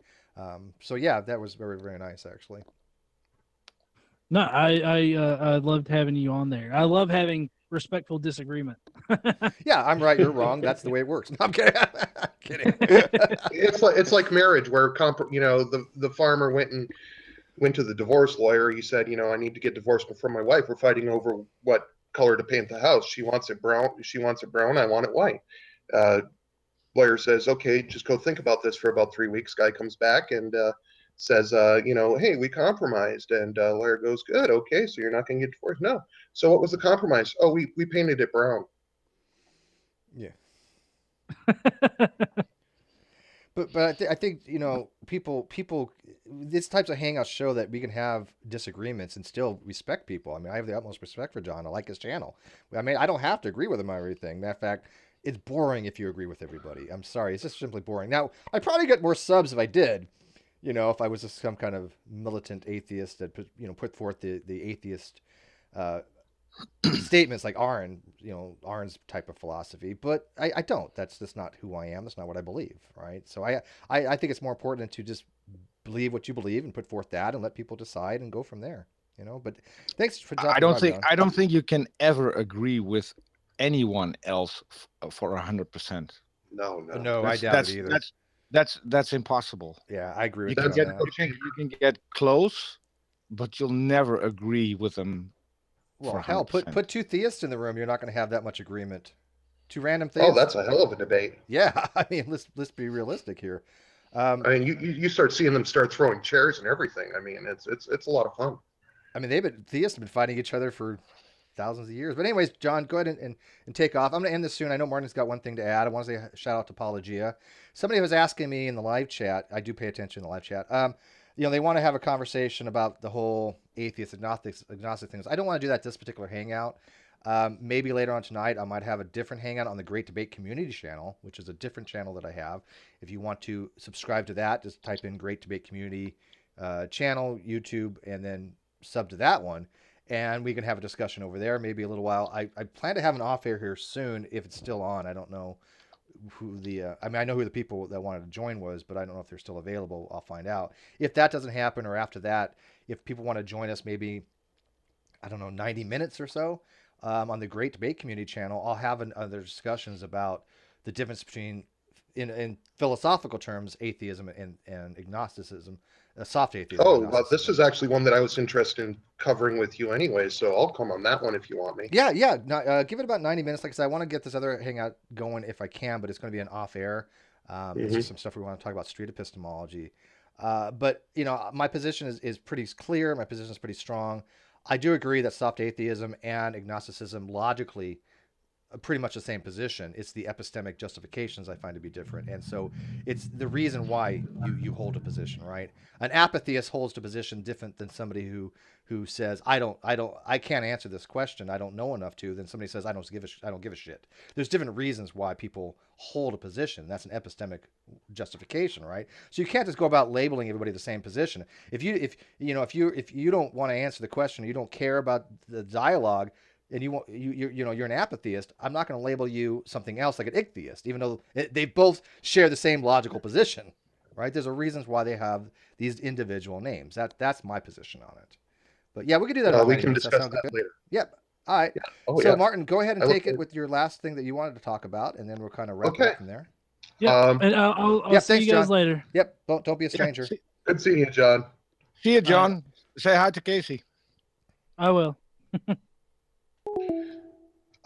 A: So yeah, that was very, very nice actually.
C: No, I loved having you on there. I love having respectful disagreement.
A: Yeah, I'm right. You're wrong. That's the way it works. No, I'm kidding. I'm kidding.
D: It's like marriage, where the farmer went to the divorce lawyer. He said, I need to get divorced from my wife. We're fighting over what color to paint the house. She wants it brown. She wants it brown. I want it white. Lawyer says, okay, just go think about this for about 3 weeks. Guy comes back and says, hey, we compromised. And lawyer goes, good. Okay, so you're not going to get divorced? No. So what was the compromise? Oh, we painted it brown.
A: Yeah. But I think people these types of hangouts show that we can have disagreements and still respect people. I mean, I have the utmost respect for John. I like his channel. I mean, I don't have to agree with him on everything. Matter of fact, it's boring if you agree with everybody. I'm sorry, it's just simply boring. Now, I'd probably get more subs if I did. If I was just some kind of militant atheist that put forth the atheist statements like Arn's type of philosophy, but I don't. That's just not who I am. That's not what I believe, right? So I think it's more important to just believe what you believe and put forth that and let people decide and go from there. But thanks for dropping by, John.
B: I don't think you can ever agree with anyone else for 100%.
D: No,
A: I doubt it either.
B: That's impossible.
A: Yeah, I agree with
B: you.
A: you on that.
B: You can get close, but you'll never agree with them.
A: Well, hell, put two theists in the room. You're not going to have that much agreement. Two random theists.
D: Oh, that's a hell of a debate.
A: Yeah, I mean, let's be realistic here.
D: I mean, you start seeing them start throwing chairs and everything. I mean, it's a lot of fun.
A: I mean, theists have been fighting each other for thousands of years. But anyways, John, go ahead and take off. I'm going to end this soon. I know Martin's got one thing to add. I want to say a shout out to Apologia. Somebody was asking me in the live chat. I do pay attention in the live chat. They want to have a conversation about the whole atheist, agnostic things. I don't want to do that this particular hangout. Maybe later on tonight, I might have a different hangout on the Great Debate Community channel, which is a different channel that I have. If you want to subscribe to that, just type in Great Debate Community channel, YouTube, and then sub to that one. And we can have a discussion over there, maybe a little while. I plan to have an off air here soon if it's still on. I don't know who I know who the people that wanted to join was, but I don't know if they're still available. I'll find out. If that doesn't happen, or after that, if people want to join us, maybe, 90 minutes or so on the Great Debate Community channel, I'll have other discussions about the difference between, in philosophical terms, atheism and agnosticism, soft atheism.
D: Oh, well, this is actually one that I was interested in covering with you anyway, so I'll come on that one if you want me.
A: Yeah. Give it about 90 minutes. Like I said, I want to get this other hangout going if I can, but it's going to be an off air. There's just some stuff we want to talk about, street epistemology. But my position is pretty clear. My position is pretty strong. I do agree that soft atheism and agnosticism logically pretty much the same position. It's the epistemic justifications I find to be different. And so it's the reason why you hold a position, right? An apatheist holds a position different than somebody who says, I can't answer this question. I don't know enough to. Then somebody says, I don't give a shit. There's different reasons why people hold a position. That's an epistemic justification, right? So you can't just go about labeling everybody the same position. If you don't want to answer the question, you don't care about the dialogue, and you're an apatheist, I'm not going to label you something else like an ichtheist, even though they both share the same logical position, right? There's a reasons why they have these individual names. That's my position on it. But yeah, we can do that.
D: We can discuss that later.
A: Yep. All right.
D: Yeah. Oh,
A: so
D: yeah.
A: Martin, go ahead and take it with your last thing that you wanted to talk about, and then we'll kind of wrap it up from there.
C: Yeah, and I'll
A: yeah,
C: see
A: thanks,
C: you guys
A: John.
C: later.
A: Yep, don't be a
B: Yeah,
A: stranger.
D: Good seeing you, John.
B: see you, John. Say hi to Casey.
C: I will.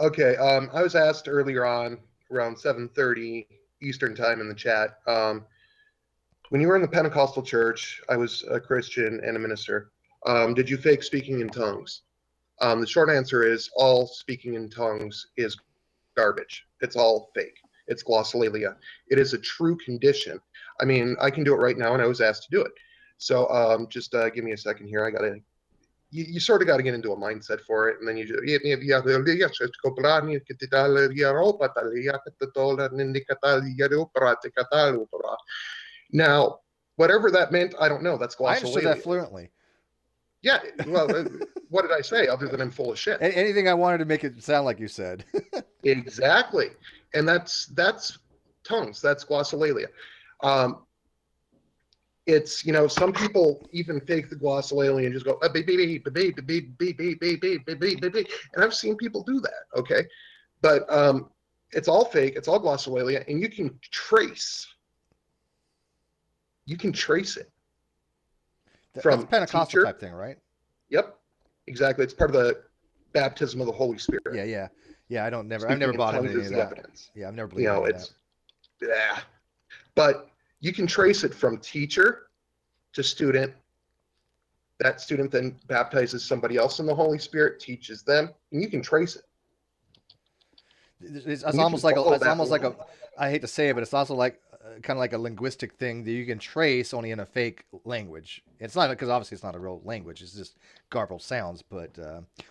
D: Okay, I was asked earlier on around 7:30 Eastern time in the chat. When you were in the Pentecostal church, I was a Christian and a minister. Did you fake speaking in tongues? The short answer is all speaking in tongues is garbage. It's all fake. It's glossolalia. It is a true condition. I mean, I can do it right now, and I was asked to do it. So just give me a second here. I gotta. You sort of got to get into a mindset for it, and then you just now whatever that meant, I don't know. That's
A: I understood that
D: glossolalia.
A: fluently.
D: Yeah, well, what did I say other than I'm full of shit?
A: Anything I wanted to make it sound like you said.
D: Exactly, and that's tongues. That's glossolalia. It's some people even fake the glossolalia and just go and I've seen people do that. Okay, but it's all fake. It's all glossolalia, and you can trace it from
A: That's Pentecostal
D: teacher.
A: type thing, right?
D: Yep, exactly. It's part of the baptism of the Holy Spirit.
A: Yeah. I've never bought into any of that.
D: Evidence.
A: Yeah, I've never believed any of that.
D: Yeah, but you can trace it from teacher to student. That student then baptizes somebody else in the Holy Spirit, teaches them, and you can trace it.
A: It's almost like I hate to say it, but it's also like kind of like a linguistic thing that you can trace only in a fake language. It's not because obviously it's not a real language. It's just garbled sounds. But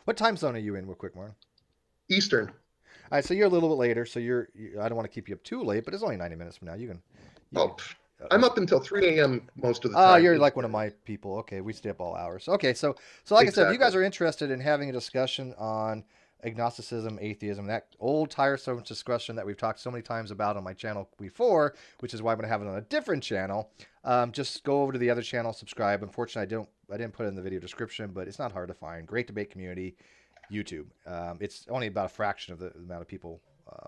A: what time zone are you in, real quick, Martin?
D: Eastern.
A: All right, so you're a little bit later. So I don't want to keep you up too late, but it's only 90 minutes from now.
D: I'm up until 3 a.m. most of the
A: Oh,
D: time.
A: you're like one of my people. Okay, we stay up all hours. Okay, so like I said, if you guys are interested in having a discussion on agnosticism, atheism, that old tiresome discussion that we've talked so many times about on my channel before, which is why I'm going to have it on a different channel, just go over to the other channel, subscribe. Unfortunately, I didn't put it in the video description, but it's not hard to find. Great Debate Community, YouTube. It's only about a fraction of the amount of people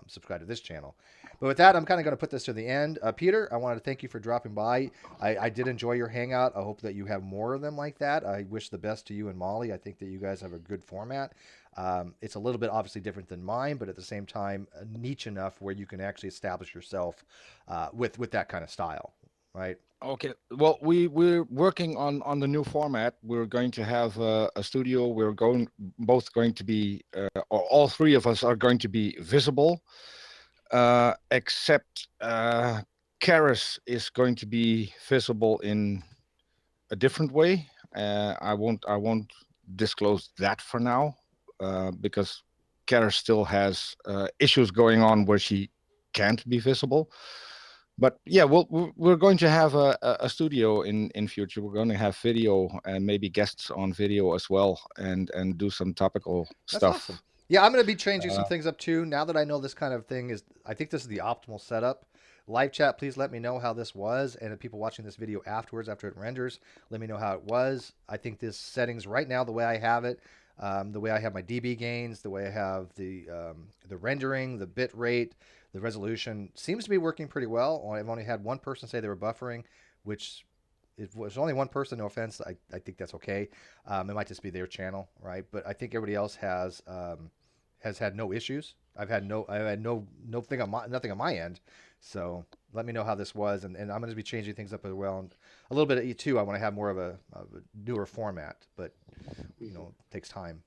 A: subscribe to this channel. But with that, I'm kind of going to put this to the end. Peter, I wanted to thank you for dropping by. I did enjoy your hangout. I hope that you have more of them like that. I wish the best to you and Molly. I think that you guys have a good format. It's a little bit obviously different than mine, but at the same time, niche enough where you can actually establish yourself with that kind of style, right?
B: Okay. Well, we're working on the new format. We're going to have a studio. We're both going to be, or all three of us are going to be visible, except Karis is going to be visible in a different way. I won't disclose that for now, because Karis still has issues going on where she can't be visible. But yeah, we're going to have a studio in future. We're going to have video and maybe guests on video as well, and do some topical
A: That's
B: stuff.
A: awesome. Yeah, I'm going to be changing some things up too. Now that I know this kind of thing is, I think this is the optimal setup. Live chat, please let me know how this was. And if people watching this video afterwards, after it renders, let me know how it was. I think this settings right now, the way I have it, the way I have my dB gains, the way I have the rendering, the bit rate, the resolution seems to be working pretty well. I've only had one person say they were buffering, which it was only one person. No offense. I think that's okay. It might just be their channel, right? But I think everybody else has had no issues. I've had nothing on my end. So let me know how this was, and I'm going to be changing things up as well. And a little bit of E2. I want to have more of a newer format, but it takes time.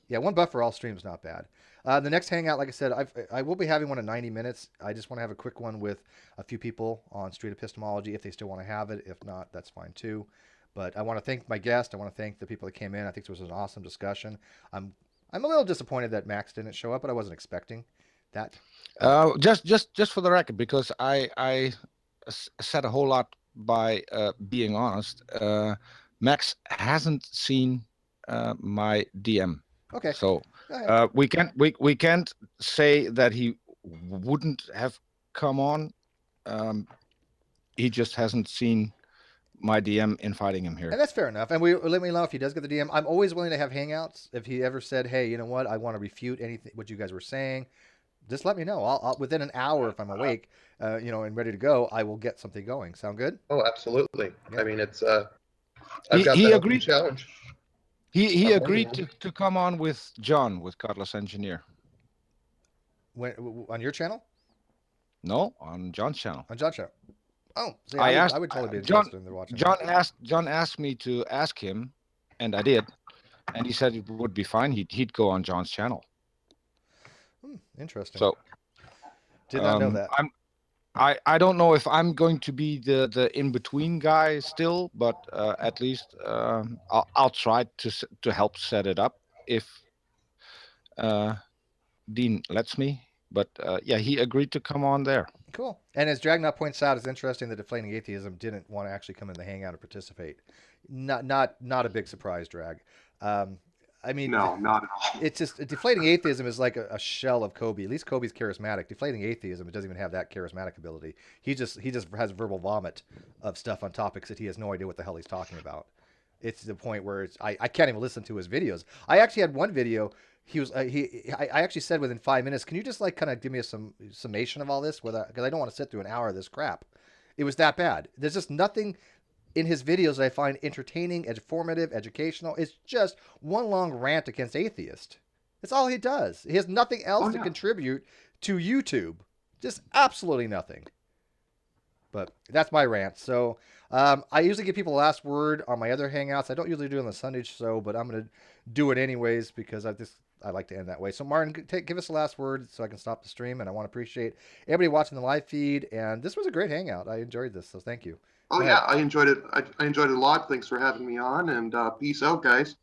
A: Yeah, one buffer all streams not bad. The next hangout, like I said, I will be having one in 90 minutes. I just want to have a quick one with a few people on street epistemology if they still want to have it. If not, that's fine too. But I want to thank my guest. I want to thank the people that came in. I think this was an awesome discussion. I'm a little disappointed that Max didn't show up, but I wasn't expecting that.
B: Just for the record, because I said a whole lot by being honest. Max hasn't seen my DM.
A: Okay.
B: So we can't say that he wouldn't have come on. He just hasn't seen my DM inviting him here.
A: And that's fair enough. And let me know if he does get the DM. I'm always willing to have hangouts. If he ever said, "Hey, you know what? I want to refute anything what you guys were saying," just let me know. I'll within an hour if I'm awake, and ready to go, I will get something going. Sound good?
D: Oh, absolutely.
A: Yeah.
D: I mean, it's
B: He
D: I've got
B: he
D: that open
B: agreed.
D: challenge.
B: He
D: I'm more than
B: agreed
D: willing.
B: to come on with John with Godless Engineer.
A: On your channel?
B: No, on John's channel.
A: On John's channel? Oh, see,
B: I
A: I
B: asked
A: would totally be
B: John.
A: interested in watching
B: John
A: that.
B: asked me to ask him, and I did, and he said it would be fine. He'd go on John's channel.
A: Interesting.
B: So
A: Did not know that.
B: I don't know if I'm going to be the in between guy still, but at least I'll try to help set it up if Dean lets me. But yeah, he agreed to come on there.
A: Cool. And as Dragnot points out, it's interesting that Deflating Atheism didn't want to actually come in the hangout and participate. Not a big surprise, Drag. I mean,
D: No, not at all.
A: it's just Deflating Atheism is like a shell of Kolbe. At least Kobe's charismatic. Deflating Atheism, it doesn't even have that charismatic ability. He just has verbal vomit of stuff on topics that he has no idea what the hell he's talking about. It's to the point where I can't even listen to his videos. I actually had one video. I actually said within 5 minutes, can you just like kind of give me a summation of all this? Because I don't want to sit through an hour of this crap. It was that bad. There's just nothing in his videos that I find entertaining, informative, educational. It's just one long rant against atheists. That's all he does. He has nothing else to contribute to YouTube. Just absolutely nothing. But that's my rant. So I usually give people the last word on my other hangouts. I don't usually do it on the Sunday show, but I'm going to do it anyways because I like to end that way. So Martin, give us the last word so I can stop the stream. And I want to appreciate everybody watching the live feed. And this was a great hangout. I enjoyed this, so thank you.
D: Oh yeah, I enjoyed it. I enjoyed it a lot. Thanks for having me on, and peace out, guys.